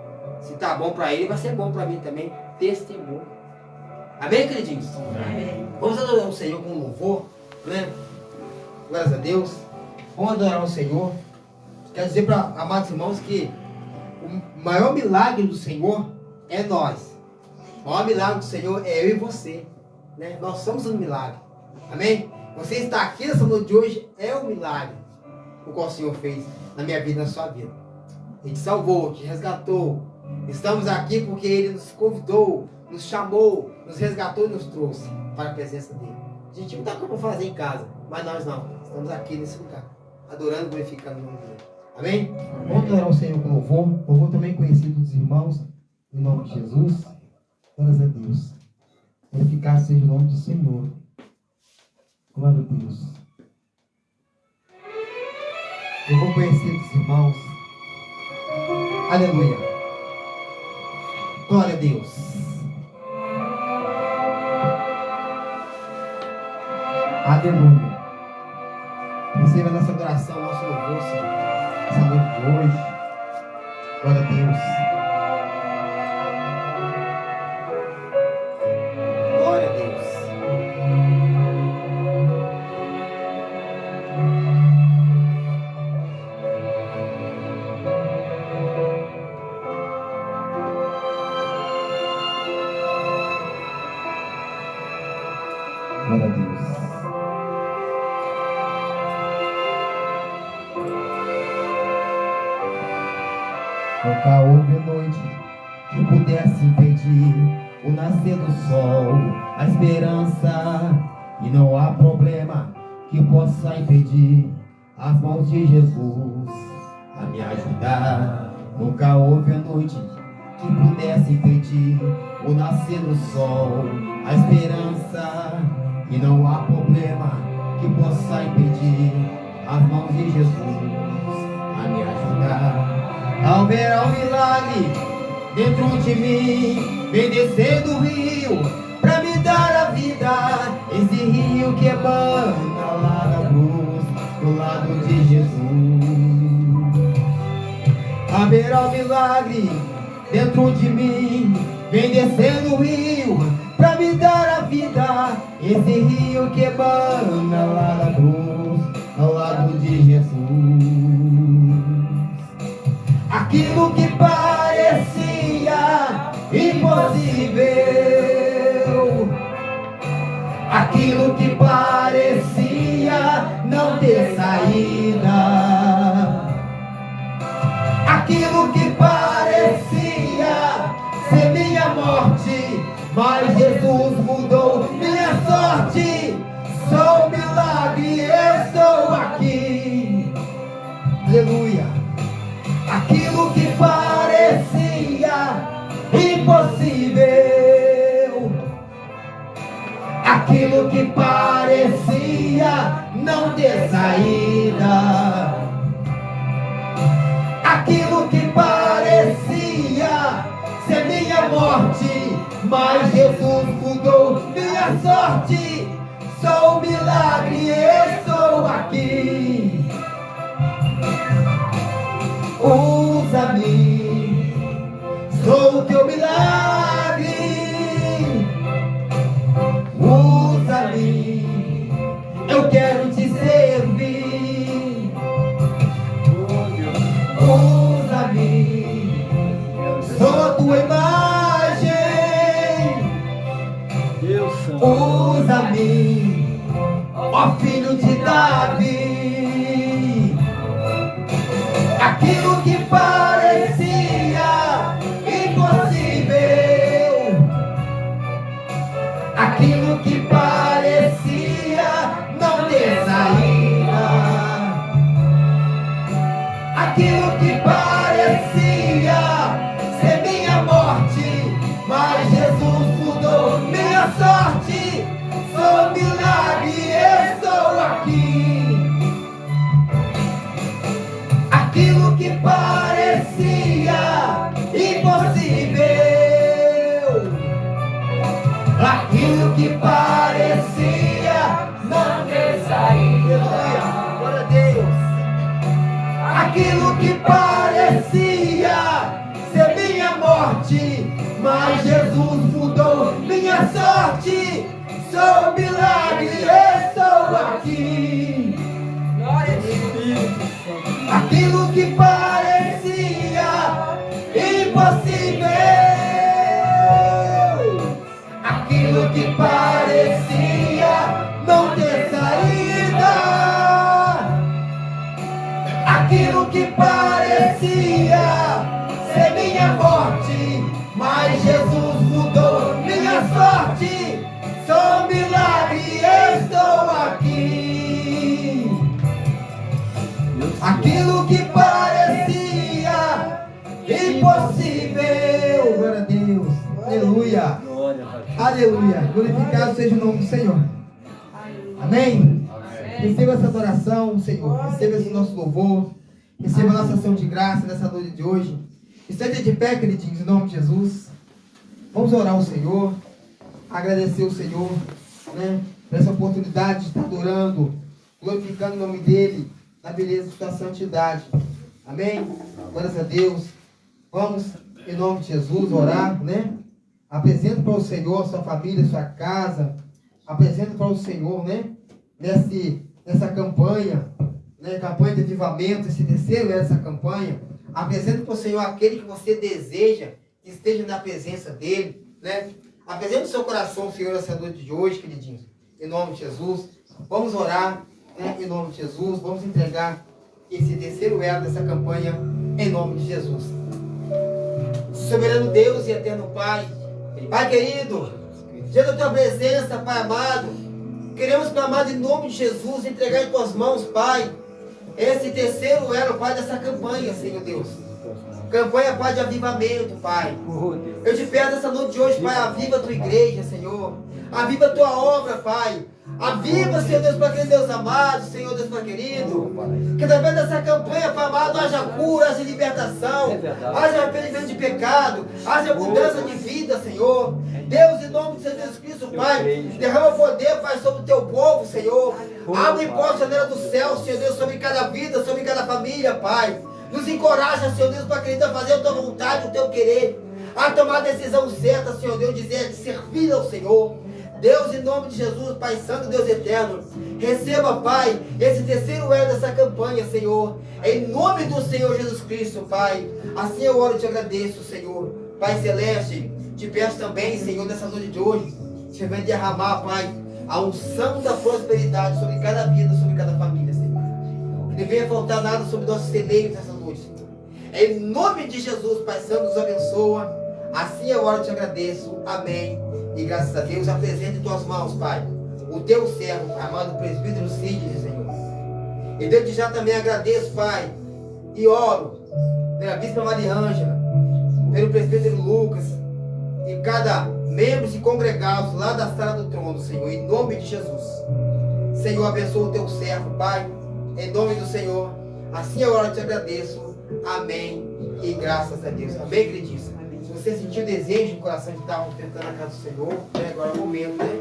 A: se tá bom para ele, vai ser bom para mim também. Testemunho. Amém, queridinhos? Amém. Vamos adorar o Senhor com louvor, né? Glórias a Deus. Vamos adorar o Senhor. Quero dizer para amados irmãos que o maior milagre do Senhor é nós. O maior milagre do Senhor é eu e você, né? Nós somos um milagre. Amém? Você está aqui nessa noite de hoje é um milagre. O qual o Senhor fez na minha vida e na sua vida. Ele te salvou, te resgatou. Estamos aqui porque Ele nos convidou, nos chamou, nos resgatou e nos trouxe para a presença dEle. A gente não dá como fazer em casa, mas nós não. Estamos aqui nesse lugar, adorando e glorificando o nome dEle. Amém? Vamos adorar o Senhor com louvor. Louvor também conhecido dos irmãos, em nome de Jesus. Glórias a Deus. Glorificado seja o nome do Senhor. Glória a Deus. Eu vou conhecer dos irmãos. Aleluia. Glória a Deus. Aleluia. Receba nossa adoração, nosso louvor, Senhor. Essa noite de hoje. Glória a Deus. Glória a Deus. Glória a Deus. Nunca houve noite que pudesse impedir o nascer do sol, a esperança, e não há problema que possa impedir as mãos de Jesus a me ajudar. Nunca houve noite que pudesse impedir o nascer do sol, a esperança, e não há problema que possa impedir as mãos de Jesus a me ajudar. Haverá um milagre dentro de mim, vem descendo o rio pra me dar a vida. Esse rio que emana lá da cruz, do lado de Jesus. Haverá um milagre dentro de mim, vem descendo o rio pra me dar a vida. Esse rio que emana lá da cruz, ao lado de Jesus. Aquilo que parecia impossível, aquilo que parecia não não ter saída. Aquilo que parecia ser minha morte, mas Jesus mudou minha sorte. Sou um milagre, estou aqui. Aleluia. Aquilo que parecia impossível, aquilo que parecia não ter saída, aquilo que parecia ser minha morte, mas Jesus mudou minha sorte. Sou um milagre, estou aqui. Usa-me, sou o teu milagre. Usa-me, eu quero te servir. Usa-me, sou a tua imagem.
F: Deus Santo.
A: Usa-me, ó filho de Davi. Aquilo que parecia impossível, aquilo que parecia não ter saída, aquilo que parecia ser minha morte, mas Jesus mudou minha sorte. Sou um milagre, estou aqui. Aquilo que parecia impossível, aquilo que parecia não ter saída. Glória a Deus. Aquilo que parecia ser minha morte, mas Jesus mudou minha sorte. Sou um milagre, estou aqui.
B: Glória a Deus.
A: Aquilo que parecia impossível, aquilo que parecia não ter saída, aquilo que parecia ser minha morte, mas Jesus mudou minha sorte. Sou um milagre, estou aqui. Aquilo que parecia impossível. Glória a Deus. Aleluia.
F: Glória, Pai.
A: Aleluia. Glorificado seja o nome do Senhor. Amém? Receba essa adoração, Senhor. Receba esse nosso louvor. Receba a nossa ação de graça nessa noite de hoje. Esteja de pé, queridinhos, em nome de Jesus. Vamos orar ao Senhor. Agradecer ao Senhor, né, por essa oportunidade de estar adorando, glorificando o nome dEle, na beleza de sua santidade. Amém? Glórias a Deus. Vamos, em nome de Jesus, orar, né? Apresento para o Senhor sua família, sua casa. Apresento para o Senhor, né? Nessa campanha, né? Campanha de avivamento, esse terceiro é essa campanha. Apresento para o Senhor aquele que você deseja que esteja na presença dEle, né? Apresente o seu coração, Senhor, essa noite de hoje, queridinhos. Em nome de Jesus. Vamos orar, né? Em nome de Jesus. Vamos entregar esse terceiro elo dessa campanha em nome de Jesus. Soberano Deus e eterno Pai, Pai querido, diante da tua presença, Pai amado, queremos, Pai amado, em nome de Jesus, entregar em tuas mãos, Pai, esse terceiro elo, Pai, dessa campanha, Senhor Deus. Campanha, Pai, de avivamento, Pai. Eu te peço essa noite de hoje, Pai, aviva a tua igreja, Senhor. Aviva a tua obra, Pai. Aviva, Senhor Deus, para aquele Deus amado, Senhor Deus, Pai querido. Que através dessa campanha, Pai amado, haja cura, haja libertação, haja arrependimento de pecado, haja mudança de vida, Senhor. Deus, em nome de Jesus Cristo, Pai, derrama poder, Pai, sobre o teu povo, Senhor. Abre porta a janela do céu, Senhor Deus, sobre cada vida, sobre cada família, Pai. Nos encoraja, Senhor Deus, para querer fazer a tua vontade, o teu querer. A tomar a decisão certa, Senhor Deus, de servir ao Senhor. Deus, em nome de Jesus, Pai Santo, Deus Eterno, receba, Pai, esse terceiro elo dessa campanha, Senhor, em nome do Senhor Jesus Cristo, Pai. Assim eu oro e te agradeço, Senhor. Pai Celeste, te peço também, Senhor, nessa noite de hoje, que você vai derramar, Pai, a unção da prosperidade sobre cada vida, sobre cada família, Senhor. não venha faltar nada sobre nossos celeiros nessa noite, Senhor. Em nome de Jesus, Pai Santo, nos abençoa. Assim eu oro e te agradeço. Amém. E graças a Deus, apresente em tuas mãos, Pai, o teu servo, amado presbítero Sidney, Senhor. E desde já também agradeço, Pai, e oro pela bispa Maria Ângela, pelo presbítero Lucas, e cada membro se congregados lá da sala do trono, Senhor, em nome de Jesus. Senhor, abençoa o teu servo, Pai, em nome do Senhor. Assim eu oro e te agradeço. Amém. E graças a Deus. Amém, queridíssimo. Se você sentiu desejo no coração de estar ofertando a casa do Senhor, agora é o momento, né?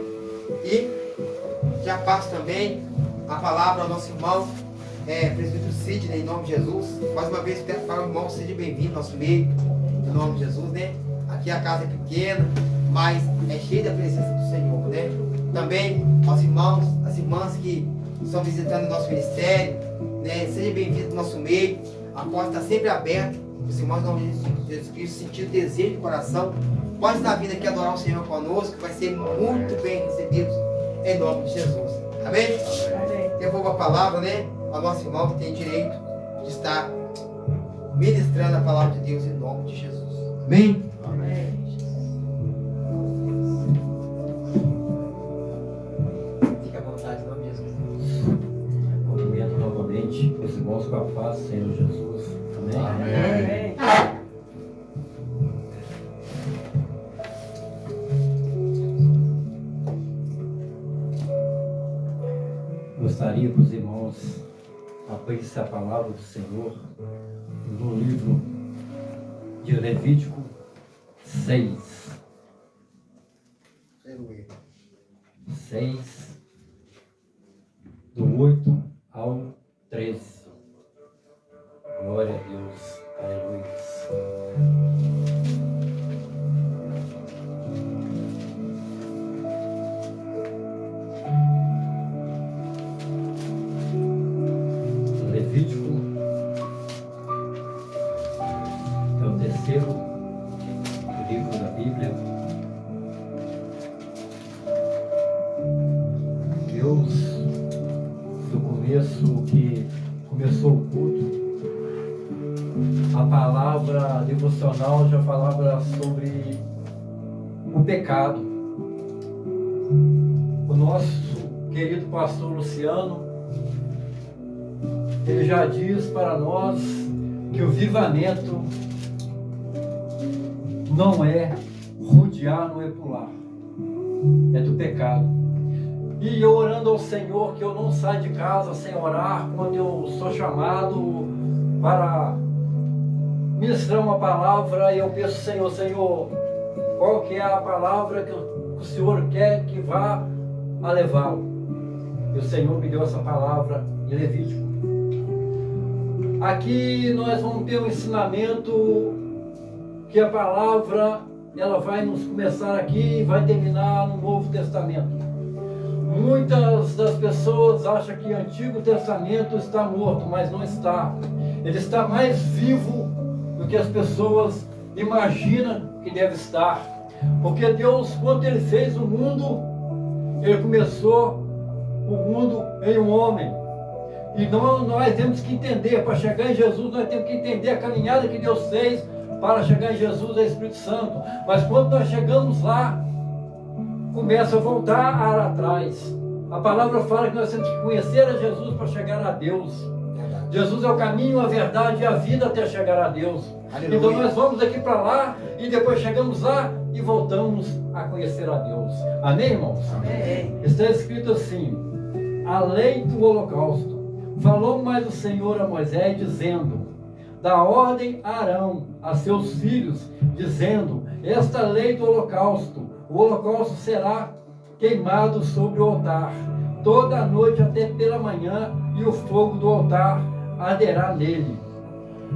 A: E já passo também a palavra ao nosso irmão, presbítero Sidney, em nome de Jesus. Mais uma vez, peço para o irmão, seja bem-vindo ao nosso meio, em nome de Jesus, né? Aqui a casa é pequena, mas é cheia da presença do Senhor, né? Também aos irmãos, as irmãs que estão visitando o nosso ministério, né? Seja bem-vindo ao nosso meio. A porta está sempre aberta. Os irmãos não Jesus Cristo sentir desejo de coração, pode estar vindo aqui adorar o Senhor conosco, vai ser muito bem recebidos em nome de Jesus. Amém?
E: Amém.
A: Devolvo a palavra, né, ao nosso irmão que tem direito de estar ministrando a palavra de Deus em nome de Jesus. Amém?
E: Amém.
A: Fique à vontade, em nome de Jesus.
F: Cumprimento novamente os irmãos com a paz do Senhor Jesus. Amém.
E: Amém.
F: Gostaria que os irmãos abrissem a palavra do Senhor no livro de Levítico 6. 6, do 8 ao 13. Glória a Deus. Aleluia. Levítico é o terceiro livro da Bíblia. Deus, do começo que começou o culto, a palavra devocional já falava sobre o pecado. O nosso querido pastor Luciano, ele já diz para nós que o avivamento não é rodear, não é pular, é do pecado. E eu orando ao Senhor que eu não saio de casa sem orar quando eu sou chamado para ministrar uma palavra, e eu peço, Senhor, qual que é a palavra que o Senhor quer que vá a levá-lo? E o Senhor me deu essa palavra em Levítico. Aqui nós vamos ter um ensinamento que a palavra ela vai nos começar aqui e vai terminar no Novo Testamento. Muitas das pessoas acham que o Antigo Testamento está morto, mas não está. Ele está mais vivo do que as pessoas imaginam que deve estar. Porque Deus, quando Ele fez o mundo, Ele começou o mundo em um homem. E nós temos que entender, para chegar em Jesus, nós temos que entender a caminhada que Deus fez para chegar em Jesus, é o Espírito Santo. Mas quando nós chegamos lá, começa a voltar atrás. A palavra fala que nós temos que conhecer a Jesus para chegar a Deus. Jesus é o caminho, a verdade e a vida até chegar a Deus. Aleluia. Então nós vamos daqui para lá e depois chegamos lá e voltamos a conhecer a Deus. Amém, irmãos?
E: Amém.
F: Está escrito assim: a lei do holocausto. Falou mais o Senhor a Moisés, dizendo: dá ordem a Arão, a seus filhos, dizendo: esta lei do holocausto, o holocausto será queimado sobre o altar, toda a noite até pela manhã, e o fogo do altar arderá nele.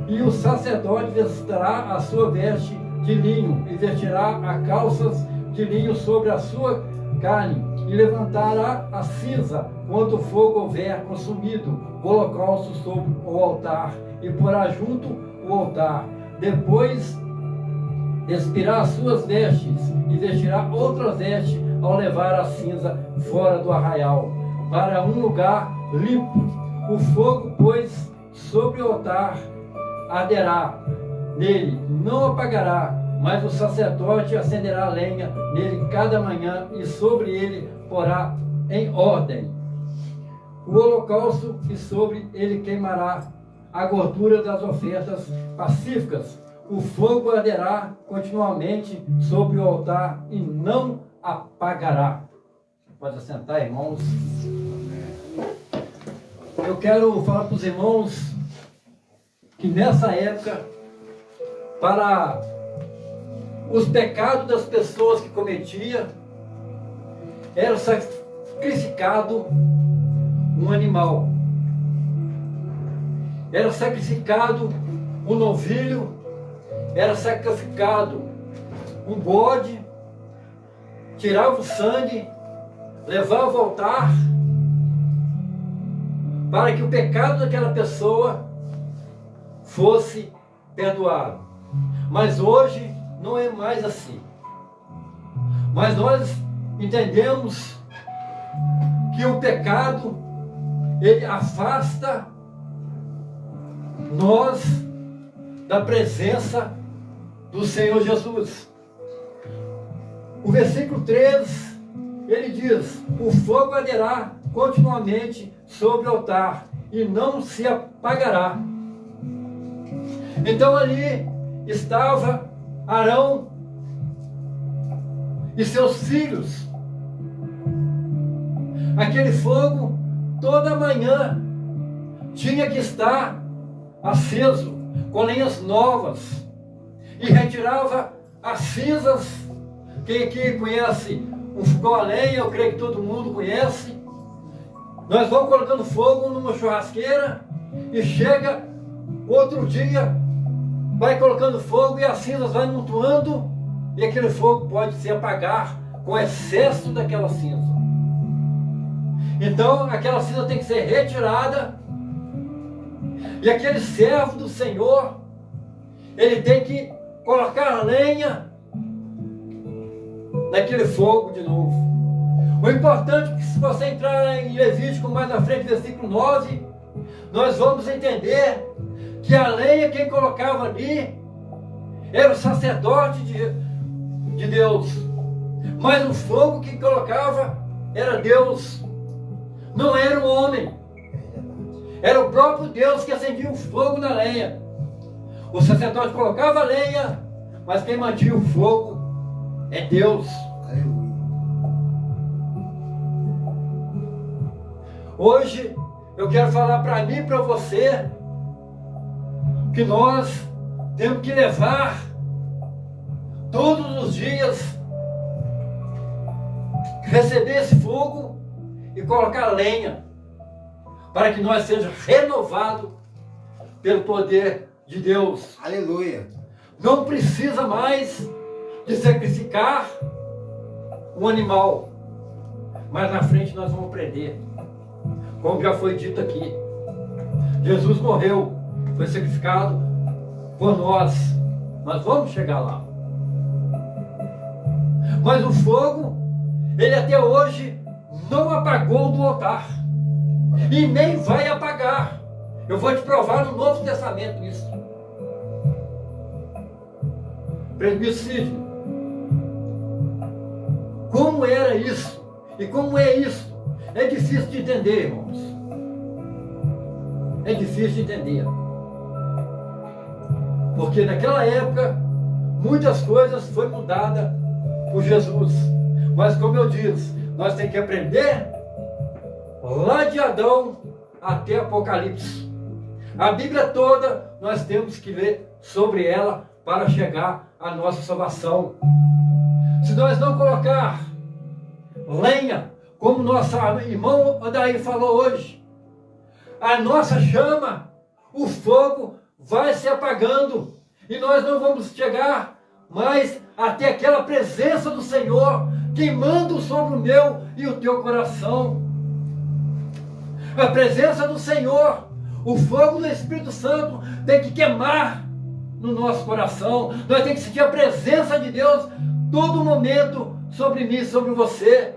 F: E o sacerdote vestirá a sua veste de linho, e vestirá a calças de linho sobre a sua carne, e levantará a cinza quando o fogo houver consumido o holocausto sobre o altar, e porá junto o altar. Depois despirá as suas vestes, e vestirá outra veste ao levar a cinza fora do arraial, para um lugar limpo. O fogo, pois, sobre o altar arderá nele, não apagará, mas o sacerdote acenderá lenha nele cada manhã e sobre ele porá em ordem o holocausto e sobre ele queimará a gordura das ofertas pacíficas. O fogo arderá continuamente sobre o altar e não apagará. Pode assentar, irmãos. Eu quero falar para os irmãos que nessa época, para os pecados das pessoas que cometiam, era sacrificado um animal. Era sacrificado um novilho, era sacrificado um bode, tirava o sangue, levava ao altar, para que o pecado daquela pessoa fosse perdoado. Mas hoje não é mais assim. Mas nós entendemos que o pecado, ele afasta nós da presença do Senhor Jesus. O versículo 3, ele diz: o fogo arderá continuamente sobre o altar e não se apagará. Então ali estava Arão e seus filhos. Aquele fogo toda manhã tinha que estar aceso com lenhas novas e retirava as cinzas. Quem aqui conhece um fogão a lenha, eu creio que todo mundo conhece. Nós vamos colocando fogo numa churrasqueira e chega outro dia, vai colocando fogo e as cinzas vai amontoando e aquele fogo pode se apagar com excesso daquela cinza. Então aquela cinza tem que ser retirada e aquele servo do Senhor, ele tem que colocar lenha naquele fogo de novo. O importante é que se você entrar em Levítico mais na frente, versículo 9, nós vamos entender que a lenha quem colocava ali era o sacerdote de Deus, mas o fogo que colocava era Deus, não era o homem, era o próprio Deus que acendia o fogo na lenha. O sacerdote colocava a lenha, mas quem mantinha o fogo é Deus.
A: Aleluia.
F: Hoje eu quero falar para mim e para você que nós temos que levar todos os dias, receber esse fogo e colocar lenha, para que nós sejamos renovados pelo poder de Deus.
A: Aleluia.
F: Não precisa mais de sacrificar um animal, mas na frente nós vamos aprender, como já foi dito aqui. Jesus morreu, foi sacrificado por nós vamos chegar lá. Mas o fogo, ele até hoje não apagou do altar e nem vai apagar. Eu vou te provar no Novo Testamento isso. Presbítero Sidney, como era isso e como é isso? É difícil de entender, irmãos. É difícil de entender. Porque naquela época, muitas coisas foram mudadas por Jesus. Mas como eu disse, nós temos que aprender lá de Adão até Apocalipse. A Bíblia toda, nós temos que ler sobre ela para chegar à nossa salvação. Se nós não colocar lenha, como nosso irmão Odair falou hoje, a nossa chama, o fogo vai se apagando e nós não vamos chegar mais até aquela presença do Senhor queimando sobre o meu e o teu coração. A presença do Senhor, o fogo do Espírito Santo tem que queimar no nosso coração. Nós temos que sentir a presença de Deus todo momento sobre mim, sobre você.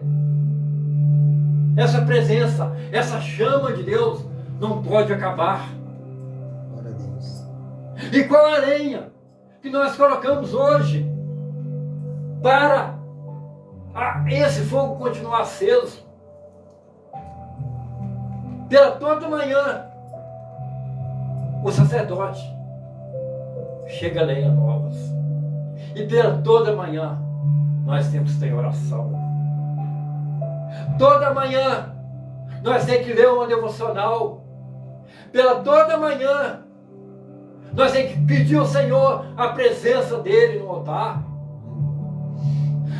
F: Essa presença, essa chama de Deus, não pode acabar.
A: Glória a Deus.
F: E qual a lenha que nós colocamos hoje para esse fogo continuar aceso? Pela toda manhã, o sacerdote chega a lenha novas. E pela toda manhã, nós temos que ter oração. Toda manhã, nós temos que ler uma devocional. Pela toda manhã, nós temos que pedir ao Senhor a presença dEle no altar.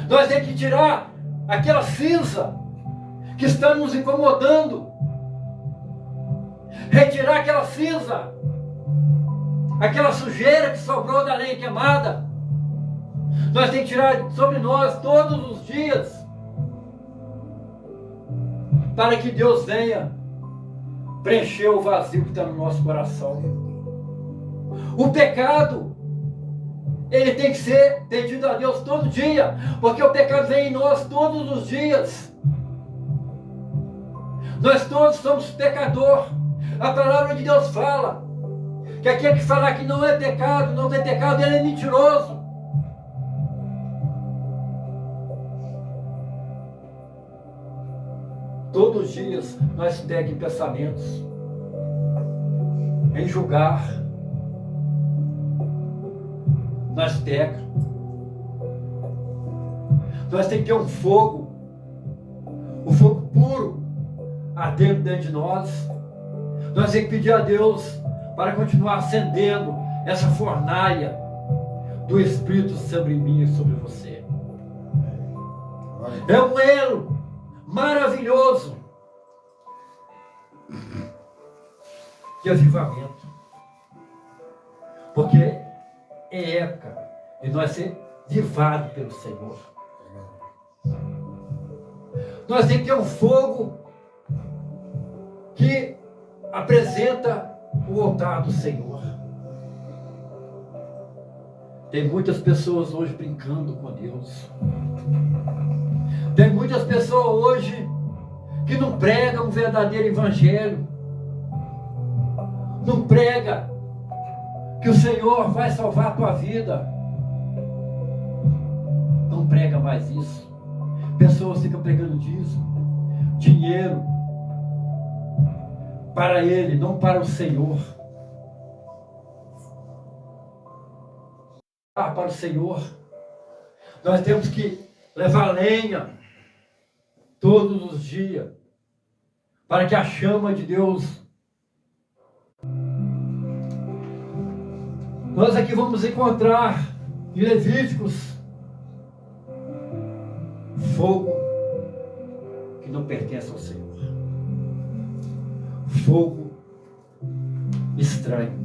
F: Nós temos que tirar aquela cinza que está nos incomodando. Retirar aquela cinza, aquela sujeira que sobrou da lenha queimada. Nós temos que tirar sobre nós todos os dias, para que Deus venha preencher o vazio que está no nosso coração. O pecado, ele tem que ser pedido a Deus todo dia, porque o pecado vem em nós todos os dias. Nós todos somos pecadores. A palavra de Deus fala que aquele que falar que não é pecado, não tem pecado, ele é mentiroso. Todos os dias nós pegamos pensamentos em julgar, nós pecamos. Nós temos que ter um fogo puro ardendo dentro de nós. Nós temos que pedir a Deus para continuar acendendo essa fornalha do Espírito sobre mim e sobre você. É um elo maravilhoso de avivamento, porque é época de nós ser vivados pelo Senhor. Nós temos que ter um fogo que apresenta o altar do Senhor. Tem muitas pessoas hoje brincando com Deus. Tem muitas pessoas hoje que não pregam um verdadeiro evangelho. Não prega que o Senhor vai salvar a tua vida. Não prega mais isso. Pessoas ficam pregando dízimo, dinheiro, para ele, não para o Senhor. Para o Senhor. Nós temos que levar lenha todos os dias, para que a chama de Deus. Nós aqui vamos encontrar em Levíticos fogo que não pertence ao Senhor. Fogo estranho.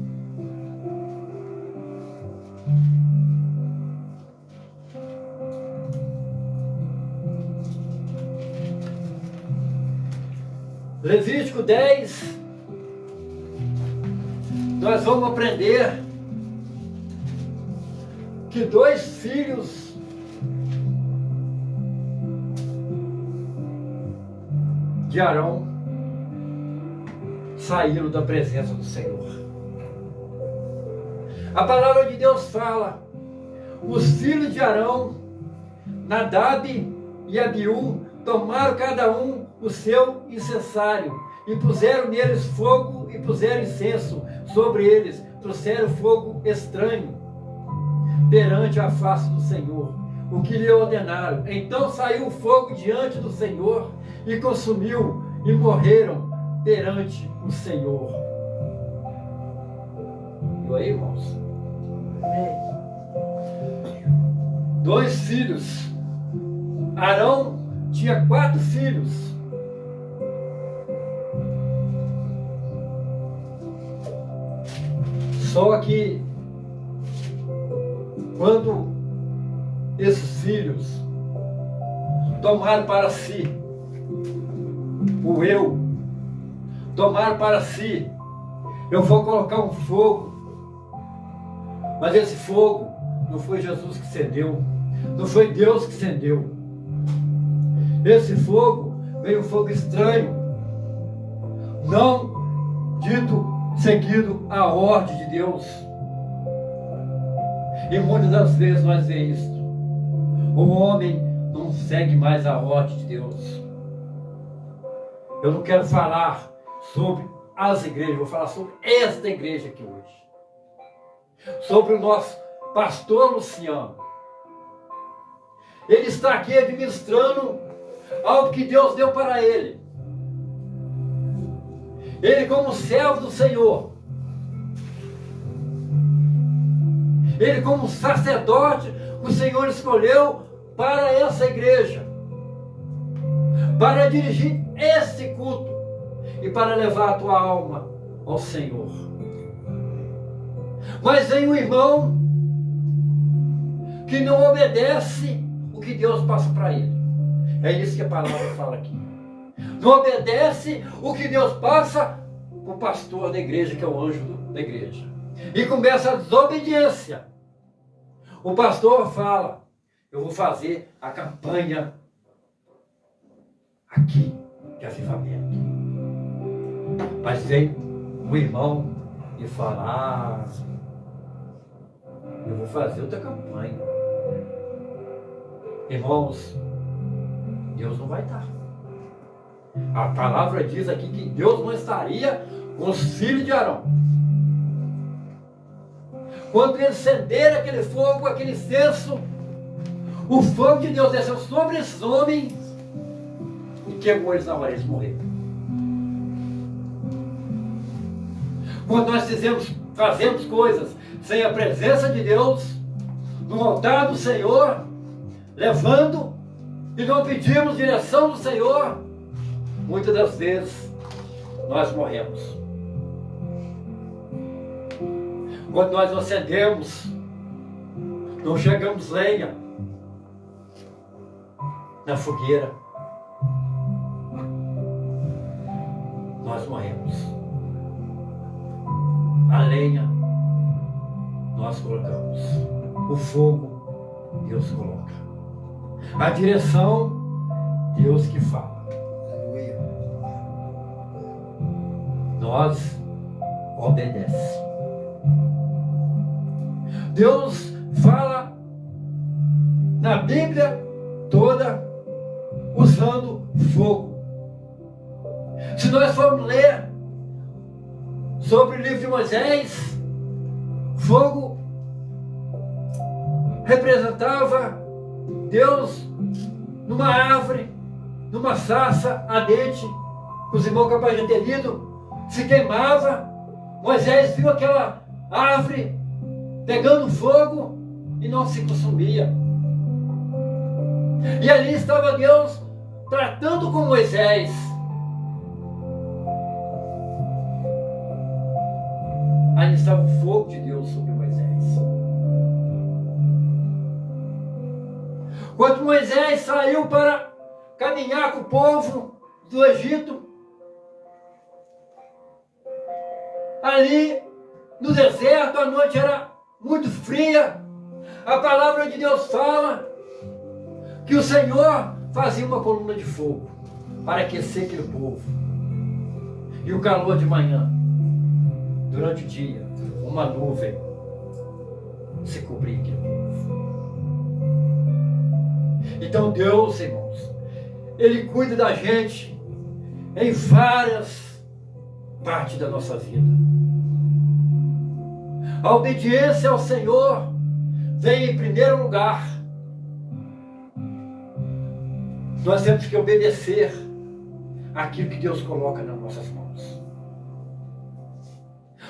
F: Levítico 10, nós vamos aprender que 2 filhos de Arão saíram da presença do Senhor. A palavra de Deus fala: os filhos de Arão, Nadab e Abiú, tomaram cada um o seu incensário e puseram neles fogo e puseram incenso sobre eles, trouxeram fogo estranho perante a face do Senhor, o que lhe ordenaram. Então saiu o fogo diante do Senhor e consumiu, e morreram perante o Senhor. E aí, irmãos? 2 filhos. Arão tinha 4 filhos. Só que quando esses filhos tomaram para si o eu, tomaram para si, eu vou colocar um fogo, mas esse fogo não foi Jesus que acendeu, não foi Deus que acendeu. Esse fogo veio um fogo estranho, não dito, seguido a ordem de Deus. E muitas das vezes nós vemos isso. O homem não segue mais a ordem de Deus. Eu não quero falar sobre as igrejas, vou falar sobre esta igreja aqui hoje. Sobre o nosso pastor Luciano. Ele está aqui administrando algo que Deus deu para ele. Ele, como servo do Senhor, ele, como sacerdote, o Senhor escolheu para essa igreja, para dirigir esse culto e para levar a tua alma ao Senhor. Mas vem um irmão que não obedece o que Deus passa para ele. É isso que a palavra fala aqui. Não obedece o que Deus passa para o pastor da igreja, que é o anjo da igreja. E começa a desobediência. O pastor fala: eu vou fazer a campanha aqui de avivamento. Mas vem um irmão e fala: eu vou fazer outra campanha. Irmãos, Deus não vai estar. A palavra diz aqui que Deus não estaria com os filhos de Arão. Quando eles acenderam aquele fogo, aquele incenso, o fogo de Deus desceu sobre esses homens e queimou eles na hora, eles morreram. Quando nós fazemos coisas sem a presença de Deus, no altar do Senhor, levando e não pedimos direção do Senhor, muitas das vezes nós morremos. Quando nós não acendemos, não chegamos lenha na fogueira, nós morremos. A lenha nós colocamos, o fogo Deus coloca, a direção Deus que fala. Nós obedecemos. Deus fala na Bíblia toda usando fogo. Se nós formos ler sobre o livro de Moisés, fogo representava Deus numa árvore, numa sarça ardente, que os irmãos capazes de ter lido, se queimava. Moisés viu aquela árvore pegando fogo e não se consumia. E ali estava Deus tratando com Moisés. Ali estava o fogo de Deus sobre Moisés. Quando Moisés saiu para caminhar com o povo do Egito, ali no deserto, a noite era muito fria. A palavra de Deus fala que o Senhor fazia uma coluna de fogo para aquecer aquele povo. E o calor de manhã, durante o dia, uma nuvem se cobria aquele povo. Então Deus, irmãos, Ele cuida da gente em várias partes da nossa vida. A obediência ao Senhor vem em primeiro lugar. Nós temos que obedecer aquilo que Deus coloca nas nossas mãos.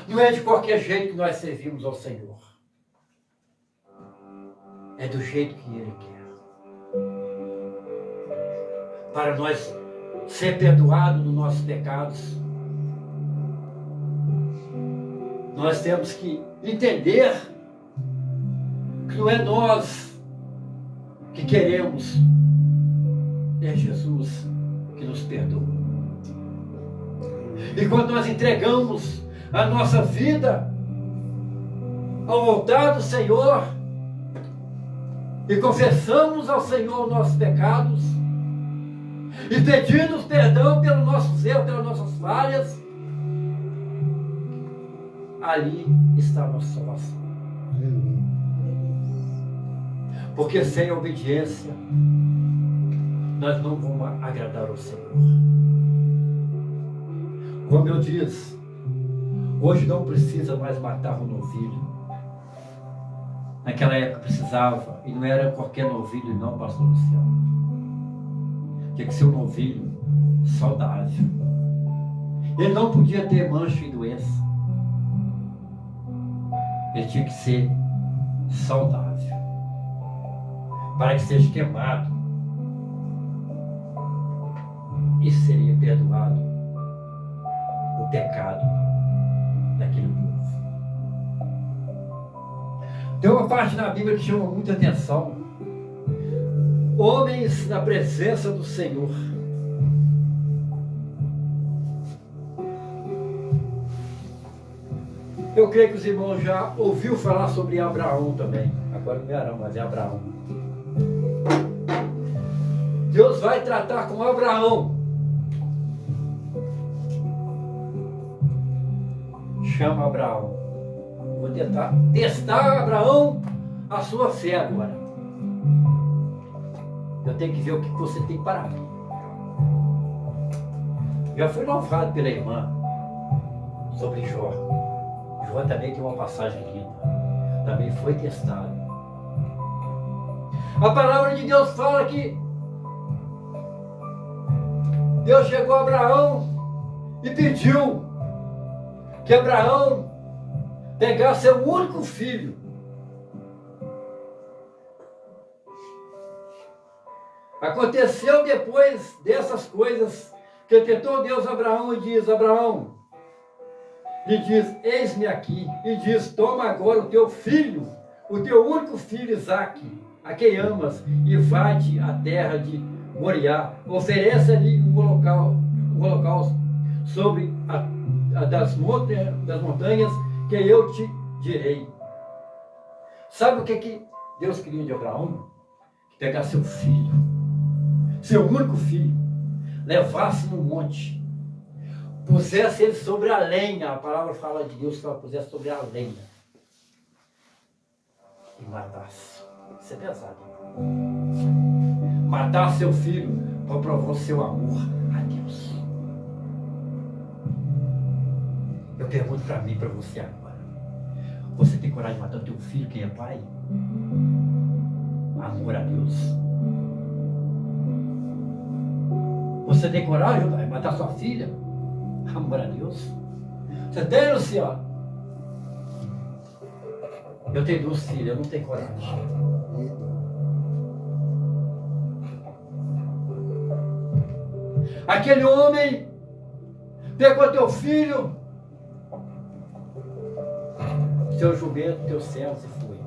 F: Não é de qualquer jeito que nós servimos ao Senhor. É do jeito que Ele quer. Para nós ser perdoados dos nossos pecados, nós temos que entender que não é nós que queremos, é Jesus que nos perdoa. E quando nós entregamos a nossa vida ao altar do Senhor e confessamos ao Senhor os nossos pecados e pedimos perdão pelos nossos erros, pelas nossas falhas, ali está a nossa salvação. Porque sem obediência, nós não vamos agradar ao Senhor. Como eu disse, hoje não precisa mais matar um novilho. Naquela época precisava, e não era qualquer novilho não, pastor Luciano. Tinha que ser um novilho saudável. Ele não podia ter mancha e doença. Ele tinha que ser saudável, para que seja queimado e seria perdoado o pecado daquele povo. Tem uma parte na Bíblia que chama muita atenção: homens na presença do Senhor. Eu creio que os irmãos já ouviram falar sobre Abraão também. Agora não é Arão, mas é Abraão. Deus vai tratar com Abraão. Chama Abraão. Vou tentar testar, Abraão, a sua fé agora. Eu tenho que ver o que você tem para mim. Já fui louvado pela irmã sobre Jó. Jó também tem uma passagem linda. Também foi testado. A palavra de Deus fala que Deus chegou a Abraão e pediu que Abraão pegasse seu único filho. Aconteceu depois dessas coisas que tentou Deus a Abraão e diz: Abraão, lhe diz: eis-me aqui, e diz: toma agora o teu filho, o teu único filho Isaque, a quem amas, e vai-te à terra de Moriá, oferece-lhe um holocausto sobre das montanhas que eu te direi. Sabe o que Deus queria de Abraão? Que pegasse seu filho, seu único filho, levasse no monte, pusesse ele sobre a lenha. A palavra fala de Deus que ela pusesse sobre a lenha e matasse. Isso é pesado. Matar seu filho para provar o seu amor a Deus. Eu pergunto para mim, para você agora: você tem coragem de matar o teu filho, quem é pai? Amor a Deus. Você tem coragem de matar sua filha? Amor a Deus. Você tem, Luciano? Eu tenho 2 filhas, eu não tenho coragem. Aquele homem pegou teu filho, seu jumento, teu servo, e foi.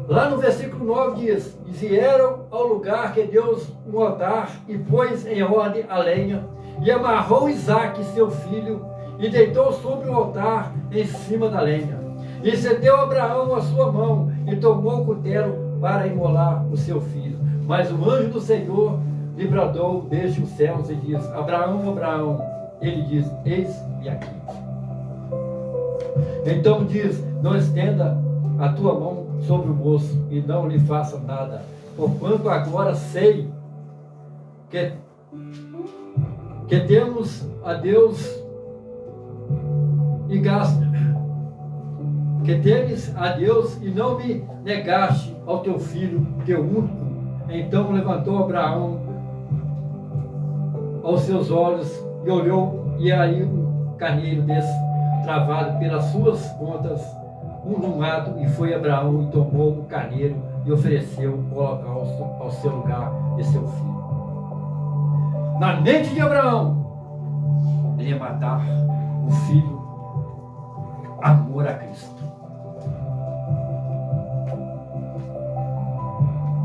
F: Lá no versículo 9 diz: e vieram ao lugar que Deus um altar, e pôs em ordem a lenha, e amarrou Isaque, seu filho, e deitou sobre o altar em cima da lenha. E cedeu Abraão a sua mão, e tomou o cutelo para imolar o seu filho. Mas o anjo do Senhor lhe bradou desde os céus e diz: Abraão, Abraão. Ele diz: eis-me aqui. Então diz: não estenda a tua mão sobre o moço e não lhe faça nada, porquanto agora sei que temos a Deus e gasta. Que temes a Deus e não me negaste ao teu filho, teu único. Então levantou Abraão aos seus olhos e olhou, e aí um carneiro desse, travado pelas suas pontas, um no mato, e foi Abraão e tomou o carneiro e ofereceu o holocausto ao seu lugar de seu filho. Na mente de Abraão, ele ia matar o filho, amor a Cristo.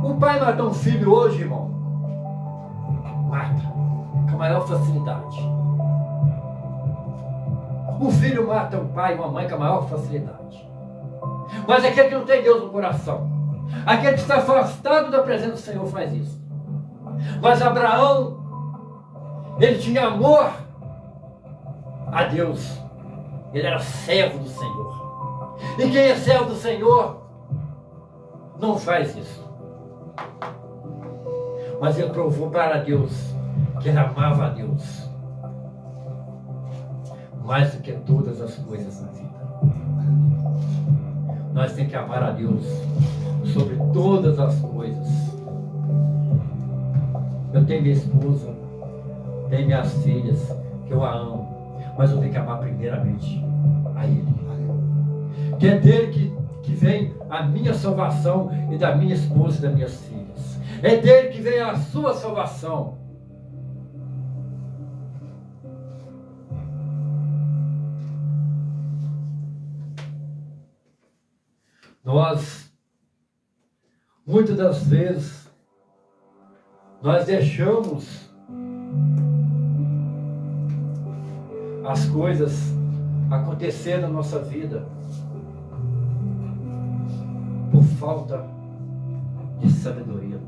F: Um pai matar um filho hoje, irmão, mata com a maior facilidade. Um filho mata um pai e uma mãe com a maior facilidade. Mas aquele que não tem Deus no coração, aquele que está afastado da presença do Senhor, faz isso. Mas Abraão, ele tinha amor a Deus. Ele era servo do Senhor. E quem é servo do Senhor não faz isso. Mas ele provou para Deus que ele amava a Deus mais do que todas as coisas na vida. Nós temos que amar a Deus sobre todas as coisas. Eu tenho minha esposa, tenho minhas filhas, que eu a amo, mas eu tenho que amar primeiramente a Ele. Que é dele que vem a minha salvação e da minha esposa e das minhas filhas. É dele que vem a sua salvação. Nós, muitas das vezes, nós deixamos as coisas acontecer na nossa vida por falta de sabedoria.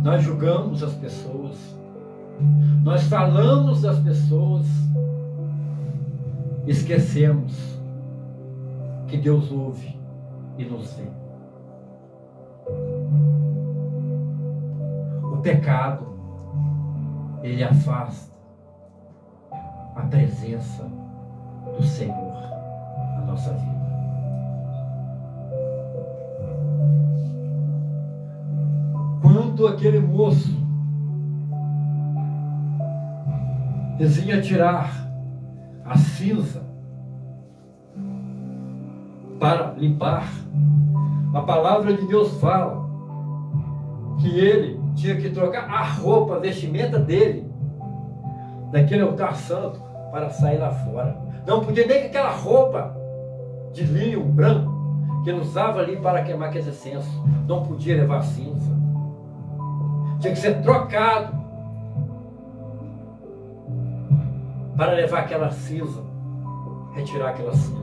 F: Nós julgamos as pessoas, nós falamos das pessoas, esquecemos que Deus ouve e nos vê. O pecado, ele afasta a presença do Senhor na nossa vida. Quando aquele moço vinha tirar a cinza para limpar, a palavra de Deus fala que ele tinha que trocar a roupa, a vestimenta dele, daquele altar santo, para sair lá fora. Não podia nem com aquela roupa de linho branco que ele usava ali para queimar aqueles incensos, não podia levar cinza. Tinha que ser trocado para levar aquela cinza, retirar aquela cinza.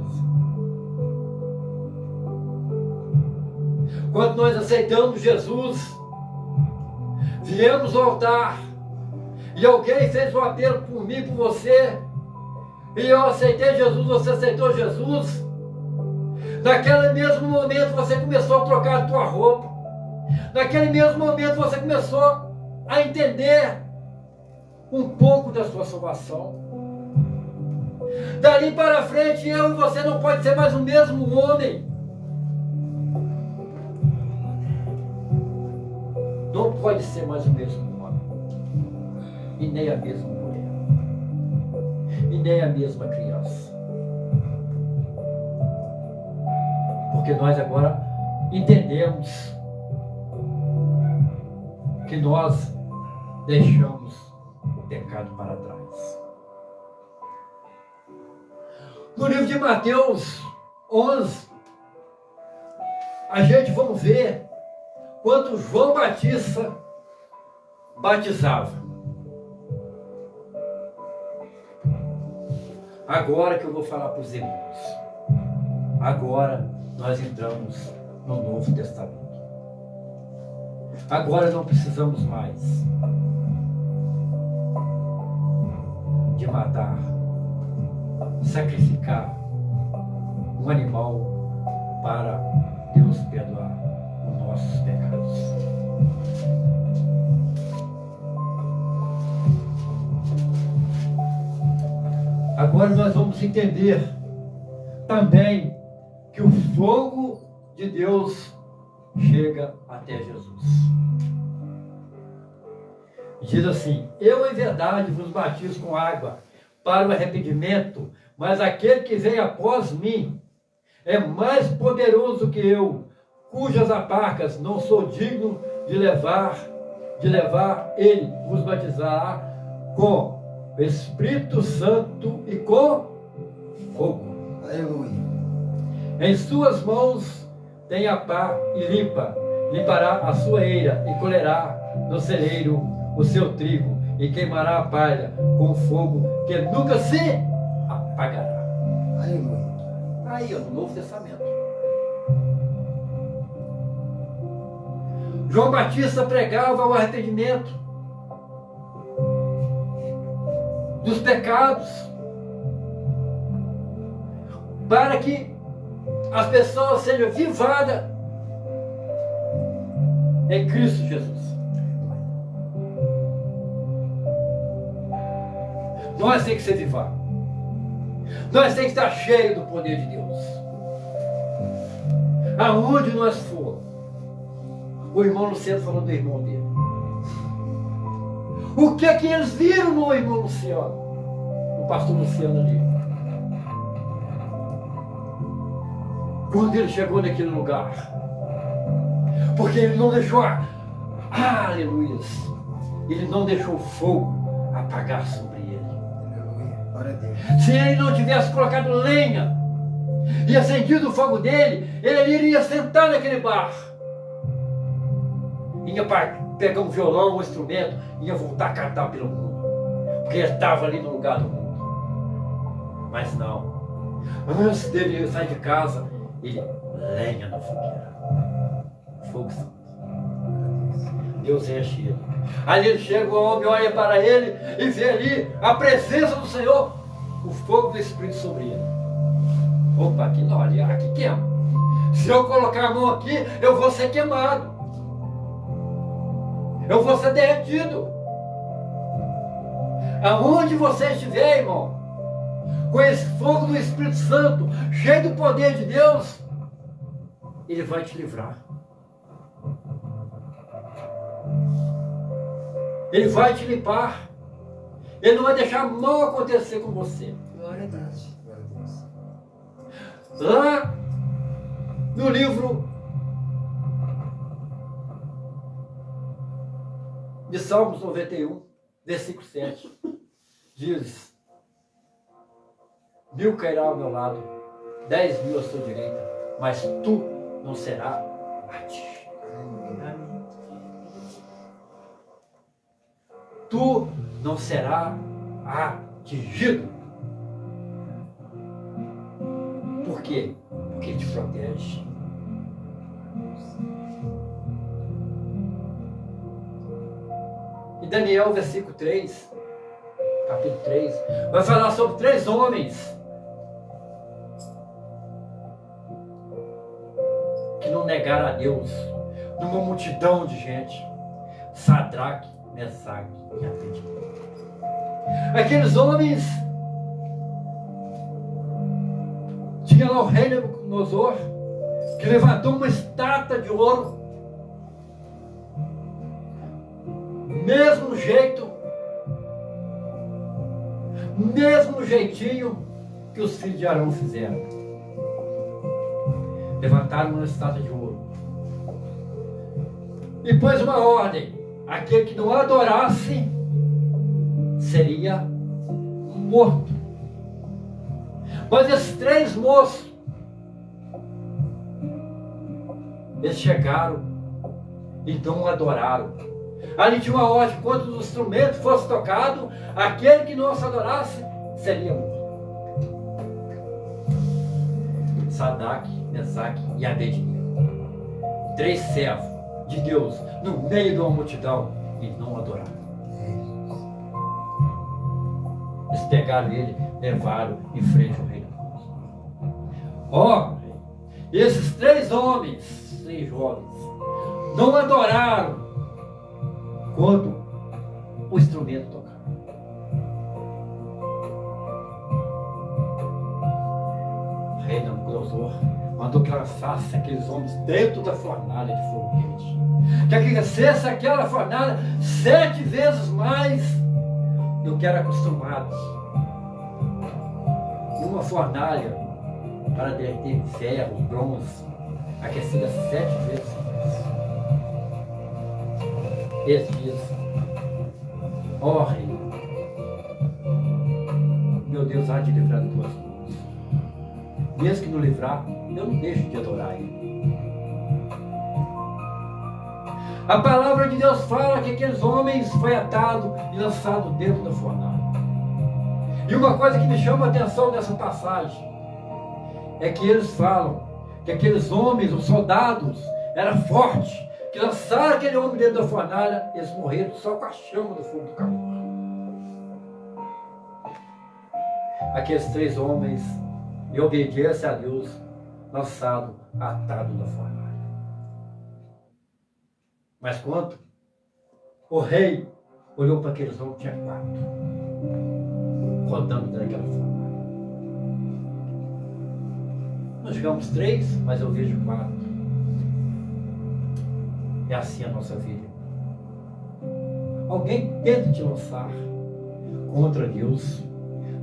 F: Quando nós aceitamos Jesus, viemos ao altar e alguém fez um apelo por mim, por você, e eu aceitei Jesus, você aceitou Jesus, naquele mesmo momento você começou a trocar a tua roupa, naquele mesmo momento você começou a entender um pouco da sua salvação. Dali para frente eu e você não pode ser mais o mesmo homem. Não pode ser mais o mesmo homem, e nem a mesma mulher, e nem a mesma criança, porque nós agora entendemos que nós deixamos o pecado para trás. No livro de Mateus 11, a gente vamos ver quando João Batista batizava. Agora que eu vou falar para os irmãos, agora nós entramos no Novo Testamento. Agora não precisamos mais de matar, sacrificar um animal para Deus perdoar os nossos pecados. Agora nós vamos entender também que o fogo de Deus chega até Jesus. Diz assim: eu em verdade vos batizo com água para o arrependimento, mas aquele que vem após mim é mais poderoso que eu, cujas apacas não sou digno de levar, ele vos batizará com Espírito Santo e com fogo.
A: Aleluia.
F: Em suas mãos tem a pá e limpará a sua eira e colherá no celeiro o seu trigo e queimará a palha com fogo que nunca se apagará.
A: Aleluia.
F: Aí, ó, no Novo Testamento. João Batista pregava o arrependimento. dos pecados, para que as pessoas sejam vivadas em Cristo Jesus. Nós temos que ser vivados. Nós temos que estar cheios do poder de Deus. Aonde nós for. O irmão Luciano falou do irmão dele. O que é que eles viram no irmão Luciano? O pastor Luciano ali. Quando ele chegou naquele lugar. Porque ele não deixou aleluia. Ele não deixou o fogo apagar sobre ele.
A: Glória a Deus.
F: Se ele não tivesse colocado lenha e acendido o fogo dele, ele iria sentar naquele bar. Ia pegar um violão, um instrumento, ia voltar a cantar pelo mundo. Porque ele estava ali no lugar do mundo. Mas não. Antes dele sair de casa, ele lenha na fogueira. Fogo santo. Deus enche ele. Ali ele chega, o homem olha para ele e vê ali a presença do Senhor, o fogo do Espírito sobre ele. Opa, aqui não, ali, aqui queima. Se eu colocar a mão aqui, eu vou ser queimado. Eu vou ser derretido. Aonde você estiver, irmão, com esse fogo do Espírito Santo, cheio do poder de Deus, Ele vai te livrar. Ele vai te limpar. Ele não vai deixar mal acontecer com você.
B: Glória a Deus.
A: Glória a Deus.
F: Lá no livro de Salmos 91, versículo 7, diz: 1000 cairá ao meu lado, 10.000 à sua direita, mas tu não serás atingido. Tu não serás atingido. Por quê? Porque Ele te protege. E Daniel, versículo 3, capítulo 3, vai falar sobre 3 homens que não negaram a Deus numa multidão de gente. Sadraque, Mesaque e Abednego. Aqueles homens tinha lá o rei Nabucodonosor, que levantou uma estátua de ouro, mesmo jeito, mesmo jeitinho que os filhos de Arão fizeram. Levantaram uma estátua de ouro e pôs uma ordem: aquele que não adorasse seria morto. Mas esses 3 moços, eles chegaram e não adoraram. Ali tinha uma ordem: quando o instrumento fosse tocado, aquele que não se adorasse seria morto. Sadraque, Mesaque e Abednego, 3 servos de Deus no meio de uma multidão, e não adoraram. Eles pegaram ele, levaram em frente ao rei. Ó, esses 3 homens, 3 jovens, não adoraram quando o instrumento tocava. O rei Nabucodonosor mandou que lançasse aqueles homens dentro da fornalha de fogo quente, que aquecesse aquela fornalha 7 vezes mais do que era acostumado. E uma fornalha para derreter ferro, bronze, aquecida 7 vezes mais. Eles dizem: ó rei, meu Deus há de livrar de tuas mãos. Mesmo que não livrar, eu não deixo de adorar Ele. A palavra de Deus fala que aqueles homens foi atado e lançado dentro da fornalha. E uma coisa que me chama a atenção nessa passagem é que eles falam que aqueles homens, os soldados, eram fortes, que lançaram aquele homem dentro da fornalha, eles morreram só com a chama do fogo do calor. aqueles 3 homens, em obediência a Deus, lançado, atado da fornalha. Mas quando o rei olhou para aqueles homens, tinha 4 rodando daquela fornalha. Nós chegamos 3, mas eu vejo 4. É assim a nossa vida. Alguém tenta te lançar contra Deus,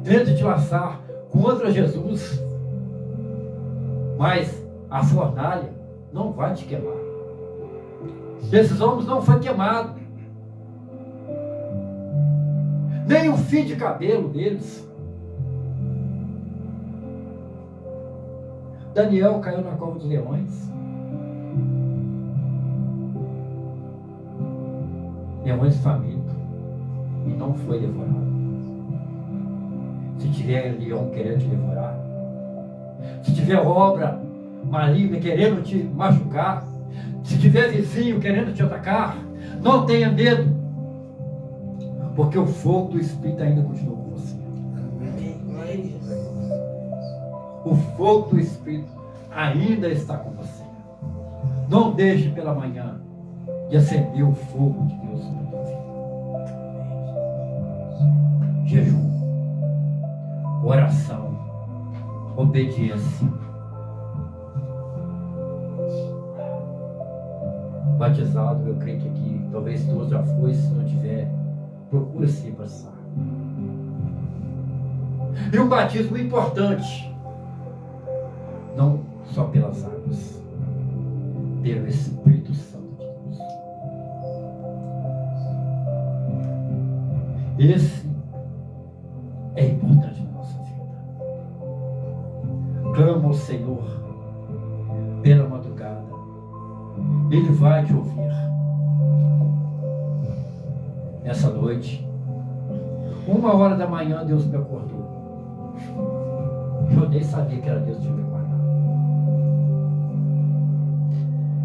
F: tenta te lançar contra Jesus, mas a fornalha não vai te queimar. Esses homens não foi queimado, nem o fio de cabelo deles. Daniel caiu na cova dos leões. Leões famintos, e não foi devorado. Se tiver leão querendo te devorar, se tiver obra maligna querendo te machucar, se tiver vizinho querendo te atacar, não tenha medo, porque o fogo do Espírito ainda continua com você. O fogo do Espírito ainda está com você. Não deixe pela manhã de acender o fogo de Deus na tua vida. Jejum, oração, obediência. Batizado, eu creio que aqui, talvez tu já foi, se não tiver, procura se batizar. E um batismo importante, não só pelas águas, pelo Espírito Santo de Deus. Esse é importante na nossa vida. Clama ao Senhor pela madrugada, Ele vai te ouvir. Nessa noite, 1h da manhã, Deus me acordou. Eu nem sabia que era Deus que tinha me acordado.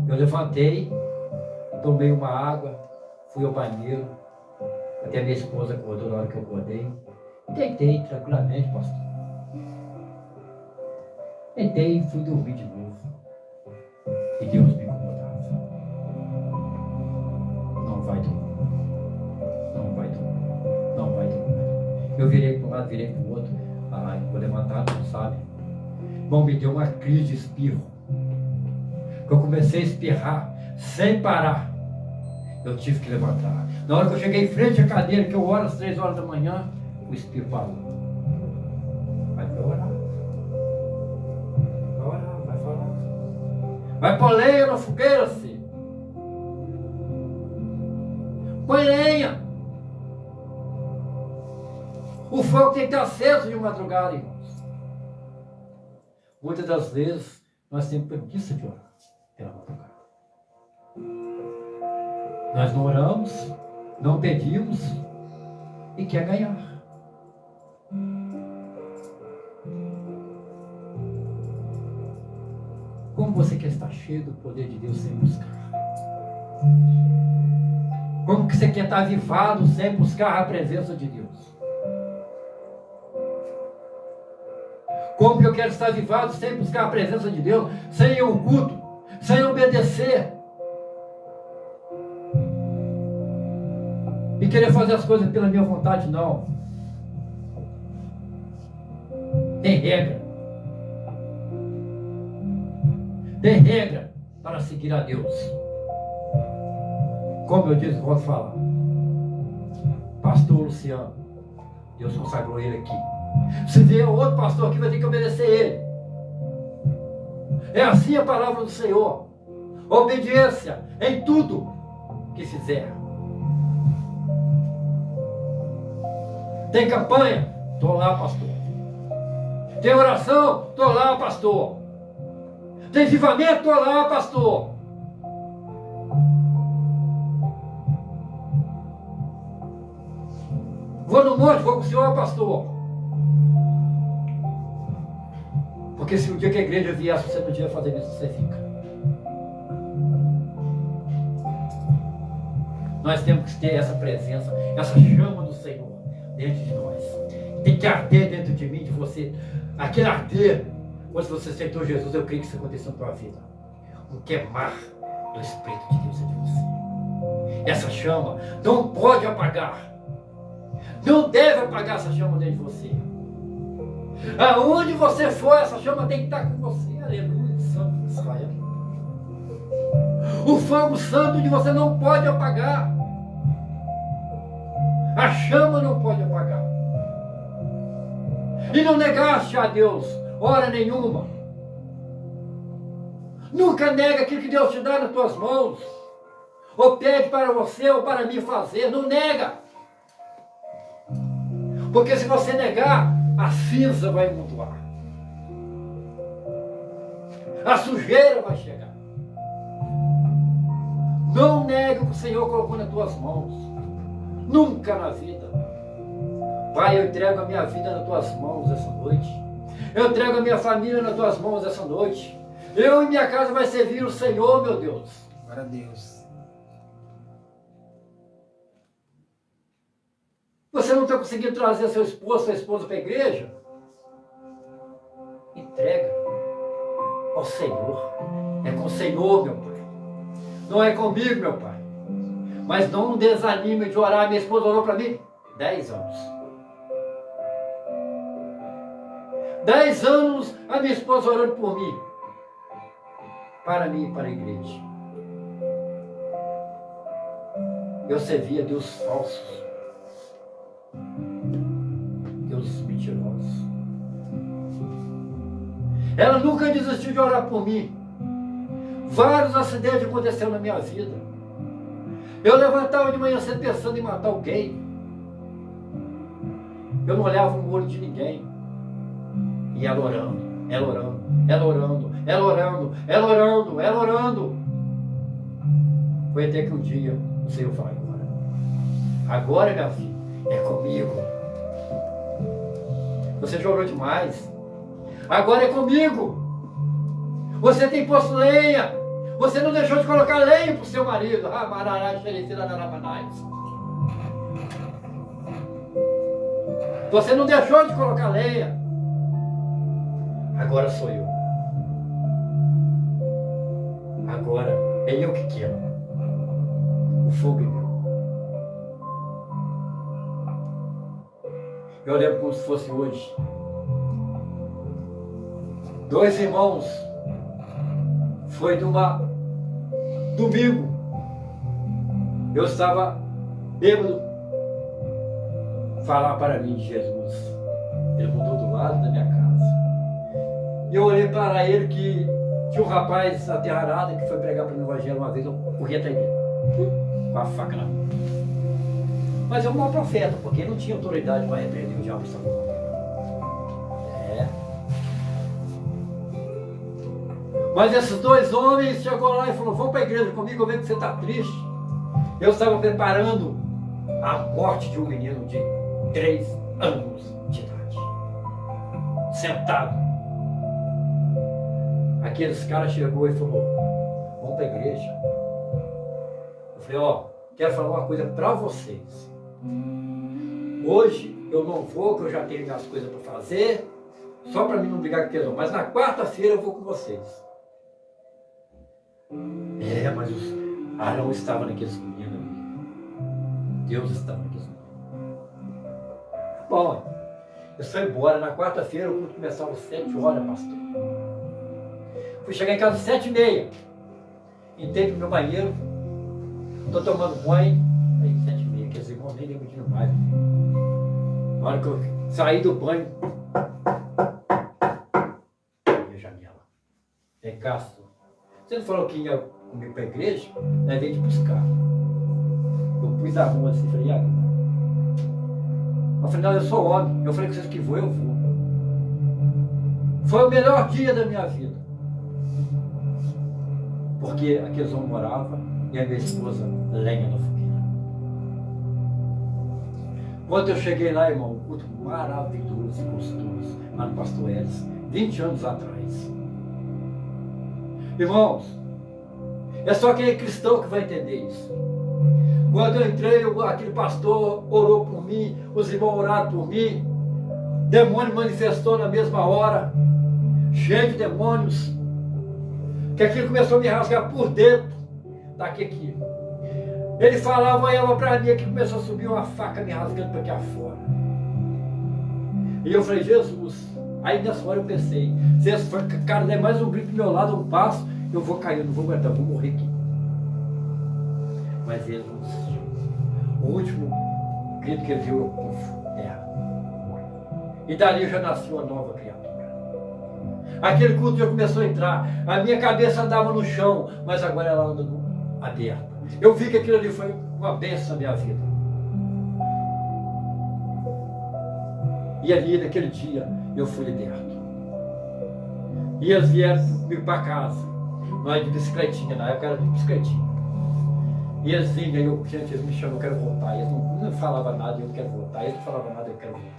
F: Eu levantei, tomei uma água, fui ao banheiro, até minha esposa acordou na hora que eu acordei. Deitei tranquilamente, pastor. Deitei e fui dormir de novo. E Deus me incomodava. Não vai dormir. Não vai dormir. Não vai dormir. Eu virei para um lado, virei para o outro. Vou levantar, não sabe? Irmão, me deu uma crise de espirro. Eu comecei a espirrar sem parar. Eu tive que levantar. Na hora que eu cheguei em frente à cadeira, que eu oro às 3h da manhã, o espirro parou. Vai orar. Vai orar, vai falar. Vai pôr lenha na fogueira, filho. Põe lenha. O fogo tem que estar aceso de madrugada, irmãos. Muitas das vezes nós temos preguiça de orar pela madrugada. Nós não oramos, não pedimos e quer ganhar. Como você quer estar cheio do poder de Deus sem buscar? Como que você quer estar avivado sem buscar a presença de Deus? Como que eu quero estar avivado sem buscar a presença de Deus, sem ir ao culto, sem obedecer? E querer fazer as coisas pela minha vontade, não. Tem regra. Tem regra para seguir a Deus. Como eu disse, vou falar. Pastor Luciano, Deus consagrou ele aqui. Se vier outro pastor aqui, vai ter que obedecer ele. É assim a palavra do Senhor. Obediência em tudo que fizer. Tem campanha? Estou lá, pastor. Tem oração? Estou lá, pastor. Tem avivamento? Estou lá, pastor. Vou no monte, vou com o senhor, pastor. Porque se o dia que a igreja viesse, você não tinha fazer isso, você fica. Nós temos que ter essa presença, essa chama do Senhor dentro de nós. Tem que arder dentro de mim, de você. Aquele arder, quando você aceitou Jesus, eu creio que isso aconteceu na tua vida. Um queimar do Espírito de Deus dentro de você. Essa chama não pode apagar. Não deve apagar essa chama dentro de você. Aonde você for, essa chama tem que estar com você. Aleluia, Santo de Israel. O fogo santo de você não pode apagar. A chama não pode apagar. E não negaste a Deus hora nenhuma. Nunca nega aquilo que Deus te dá nas tuas mãos. Ou pede para você ou para mim fazer. Não nega. Porque se você negar, a cinza vai amontoar. A sujeira vai chegar. Não negue o que o Senhor colocou nas tuas mãos. Nunca na vida. Pai, eu entrego a minha vida nas tuas mãos essa noite. Eu entrego a minha família nas tuas mãos essa noite. Eu e minha casa vai servir o Senhor, meu Deus.
A: Glória a Deus.
F: Você não está conseguindo trazer seu esposo, sua esposa para a igreja? Entrega ao Senhor. É com o Senhor, meu Pai. Não é comigo, meu Pai. Mas não desanime de orar. Minha esposa orou para mim 10 anos. 10 anos a minha esposa orando por mim. Para mim e para a igreja. Eu servia Deus falsos. Deus mentirosos. Ela nunca desistiu de orar por mim. Vários acidentes aconteceram na minha vida. Eu levantava de manhã cedo pensando em matar alguém. Eu não olhava no olho de ninguém. E ela orando, ela orando, ela orando, ela orando, ela orando, ela orando. Foi até que um dia o Senhor falou: agora minha filha, é comigo. Você já orou demais. Agora é comigo. Você tem posto lenha. Você não deixou de colocar lenha para o seu marido. Você não deixou de colocar lenha. Agora sou eu. Agora é eu que quero. O fogo é meu. Eu lembro como se fosse hoje. 2 irmãos. Foi de domingo. Eu estava bêbado. Falar para mim de Jesus. Ele mudou do lado da minha casa. E eu olhei para ele que tinha um rapaz na Terra Arada que foi pregar para o Evangelho uma vez. Eu corri atrás dele. Com a faca na mão. Mas é um mau profeta, porque ele não tinha autoridade para repreender o diabo de Satanás. Mas esses 2 homens chegou lá e falou: vamos para a igreja comigo, eu vejo que você está triste. Eu estava preparando a morte de um menino de 3 anos de idade. Sentado. Aqueles caras chegou e falou: vamos para a igreja. Eu falei: ó, quero falar uma coisa para vocês. Hoje eu não vou, que eu já tenho minhas coisas para fazer, só para mim não brigar com aqueles homens. Mas na quarta-feira eu vou com vocês. Mas Arão estava naqueles meninos ali. Deus estava naqueles meninos. Bom, eu fui embora. Na quarta-feira o culto começava às 7 horas, pastor. Fui chegar em casa às 7h30. Entrei pro meu banheiro. Estou tomando banho. Aí 7h30, aqueles irmãos nem lembram de mais. Na hora que eu saí do banho, e a janela. Castro, você não falou que ia comigo para a igreja? Aí veio te buscar. Eu pus a mão assim, falei: eu falei: não, eu sou homem. Eu falei: que vocês que vou, eu vou. Foi o melhor dia da minha vida. Porque aqueles homens moravam e a minha esposa lenha na fogueira. Quando eu cheguei lá, irmão, um culto maravilhoso e gostoso, lá no Pastor Elis, 20 anos atrás. Irmãos, é só quem é cristão que vai entender isso. Quando eu entrei, aquele pastor orou por mim, os irmãos oraram por mim. demônio manifestou na mesma hora, cheio de demônios, que aquilo começou a me rasgar por dentro, daqui. Ele falava, olhava para mim, que começou a subir uma faca me rasgando para aqui afora. E eu falei, Jesus, aí nessa hora eu pensei, se esse cara der mais um grito do meu lado, um passo, eu vou cair, eu não vou aguentar, eu vou morrer aqui. Mas ele não desistiu. O último grito que ele viu, eu puf, terra. E dali já nasceu uma nova criatura. Aquele culto já começou a entrar, a minha cabeça andava no chão, mas agora ela anda aberta. Eu vi que aquilo ali foi uma bênção na minha vida. E ali, naquele dia, eu fui liberto. E eles vieram comigo para casa, nós de bicicletinha, na época era de bicicletinha. E eles vinham, e eu, gente, eles me chamam, eu quero voltar. Eles não falavam nada, eu quero voltar. Eles não falavam nada, eu quero voltar.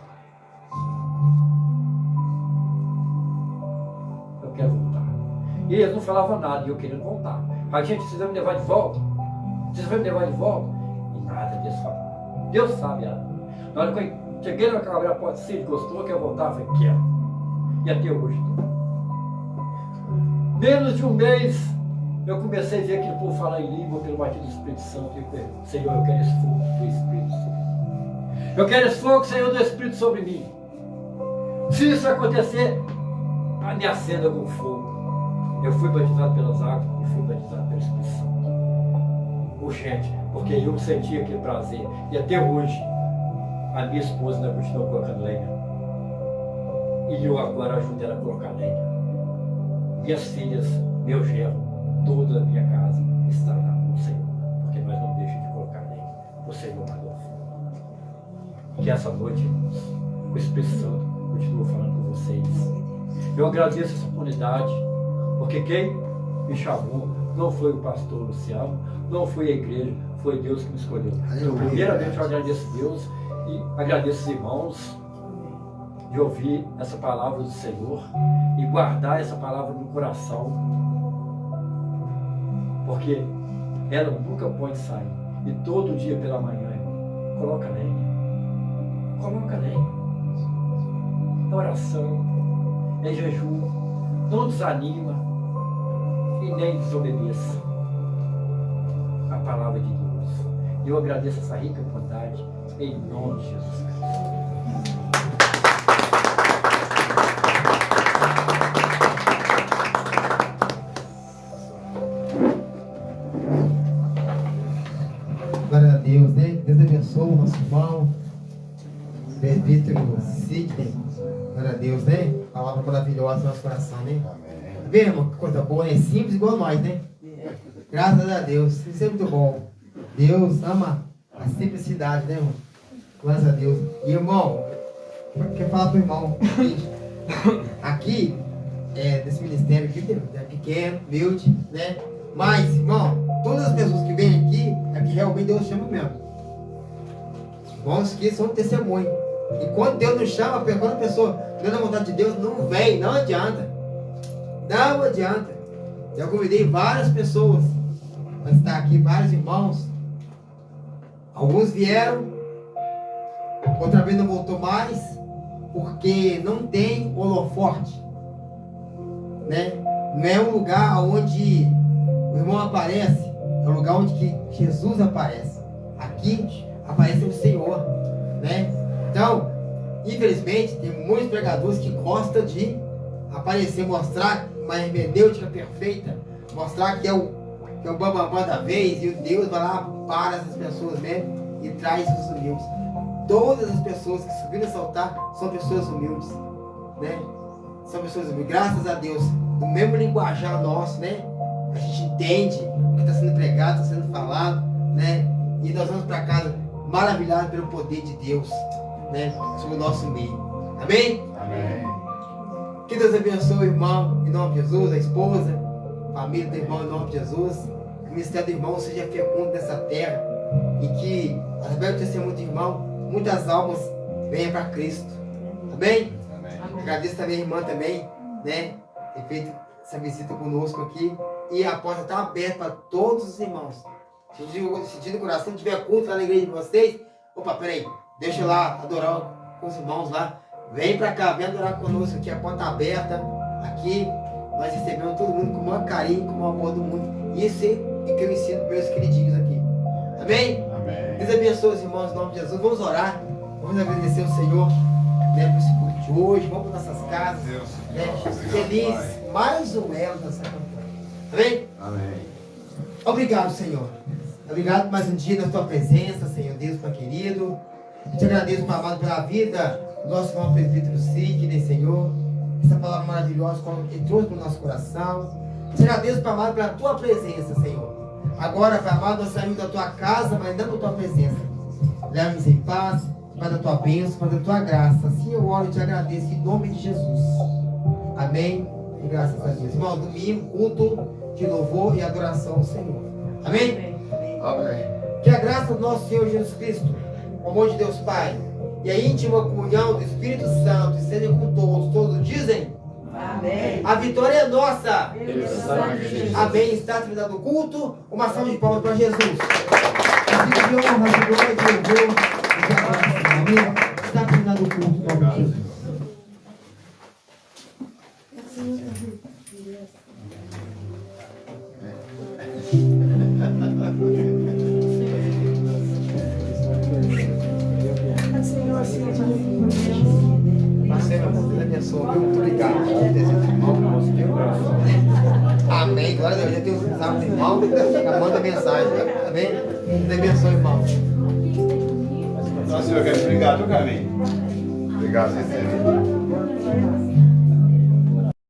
F: Eu quero voltar. E eles não falavam nada, e eu querendo voltar. A gente, vocês vão me levar de volta? Vocês vão me levar de volta? E nada Deus falou. Deus sabe, na hora que eu cheguei na cabra, pode ser, gostou, quer voltar? Eu falei, quero. E até hoje estou. Menos de um mês, eu comecei a ver aquele povo falar em língua pelo batismo do Espírito Santo. E eu, Senhor, eu quero esse fogo do Espírito Santo. Eu quero esse fogo, Senhor, do Espírito sobre mim. Se isso acontecer, me acenda com fogo. Eu fui batizado pelas águas e fui batizado pelo Espírito Santo. Urgente, porque eu sentia aquele prazer. E até hoje, a minha esposa ainda continua colocando lenha. E eu agora ajudo ela a colocar lenha. Minhas filhas, meu genro, toda a minha casa está lá no Senhor. Porque nós não deixamos de colocar lenha. O Senhor mandou fogo. Que essa noite, irmãos, o Espírito Santo continua falando com vocês. Eu agradeço essa oportunidade, porque quem me chamou não foi o pastor Luciano, não foi a igreja, foi Deus que me escolheu. Então, primeiramente eu agradeço a Deus e agradeço os irmãos de ouvir essa palavra do Senhor e guardar essa palavra no coração, porque ela nunca pode sair. E todo dia pela manhã, irmão, coloca lenha. Coloca lenha. É oração, é jejum, não desanima e nem desobedeça a palavra de Deus. Eu agradeço essa rica vontade em nome de Jesus Cristo.
A: Glória a Deus, né? Deus abençoe o nosso irmão, presbítero Sidney. Glória a Deus, né? Palavra maravilhosa no nosso coração, né?
D: Amém.
A: Tá vendo, irmão? Que coisa boa, né? Simples igual nós, né? Graças a Deus, isso é muito bom. Deus ama a simplicidade, né, irmão? Graças a Deus. E, irmão, quer falar pro irmão? Aqui, desse ministério aqui, é pequeno, humilde, né? Mas, irmão, todas as pessoas que vêm aqui, é que realmente Deus chama mesmo. Irmãos que são testemunho. E quando Deus nos chama, quando a pessoa não é na vontade de Deus, não vem, não adianta. Não adianta. Eu convidei várias pessoas para estar aqui, vários irmãos. Alguns vieram, outra vez não voltou mais, porque não tem holoforte, né? Não é um lugar onde o irmão aparece, é um lugar onde que Jesus aparece. Aqui aparece o Senhor, né? Então, infelizmente, tem muitos pregadores que gostam de aparecer, mostrar uma hermenêutica perfeita, mostrar que é o bambambam da vez, e o Deus vai lá para essas pessoas mesmo e traz os humildes. Todas as pessoas que subiram nesse altar são pessoas humildes, né? São pessoas humildes, graças a Deus, no mesmo linguajar nosso, né? A gente entende o que está sendo pregado, está sendo falado, né? E nós vamos para casa maravilhados pelo poder de Deus, né? Sobre o nosso meio. Amém?
D: Amém.
A: Que Deus abençoe o irmão, em nome de Jesus, a esposa, a família do irmão, em nome de Jesus. Que o ministério do irmão seja fecundo nessa terra e que, através do testemunho do irmão, muitas almas venham para Cristo. Amém?
D: Amém.
A: Agradeço também a irmã também, né? Ter feito essa visita conosco aqui. E a porta está aberta para todos os irmãos. Se o coração tiver culto lá na igreja de vocês, opa, peraí, deixa eu lá adorar com os irmãos lá. Vem para cá, vem adorar conosco aqui, a porta aberta. Aqui nós recebemos todo mundo com o maior carinho, com o maior amor do mundo. Isso é que eu ensino para meus queridinhos aqui. Amém?
D: Amém.
A: Deus abençoe os irmãos em nome de Jesus. Vamos orar. Vamos agradecer ao Senhor, né, por esse culto de hoje. Vamos para nossas casas. Né, felizes. Mais um elo dessa campanha. Amém?
D: Amém.
A: Obrigado, Senhor. Obrigado por mais um dia na tua presença, Senhor Deus, Pai querido. Eu te agradeço, Pai amado, pela vida do nosso irmão presbítero Sidney, Senhor. Essa palavra maravilhosa que trouxe para o nosso coração. Te agradeço, Pai amado, pela tua presença, Senhor. Agora, Pai amado, nós saímos da tua casa, mas não da tua presença. Leva-nos em paz, para a tua bênção, para a tua graça. Assim eu oro e te agradeço em nome de Jesus. Amém. E graças a Deus. Irmão, domingo, culto de louvor e adoração ao Senhor. Amém?
D: Amém.
A: Que a graça do nosso Senhor Jesus Cristo, o amor de Deus Pai e a íntima comunhão do Espírito Santo esteja com todos. Todos dizem?
B: Amém.
A: A vitória é nossa.
B: Amém.
A: Amém. Está terminado o culto. Uma salva de palmas para Jesus. Filho de honra, de glória, de louvor, de adoração. Amém. Está terminado o culto. Em nome de Jesus. Marcelo, Deus abençoe, viu? Muito obrigado. Amém. Glória a Deus. Já tem os sábados, irmão. Já manda mensagem. Amém? Deus abençoe, irmão.
D: Nossa, Senhor, obrigado, Carlinhos. Obrigado, Cecília.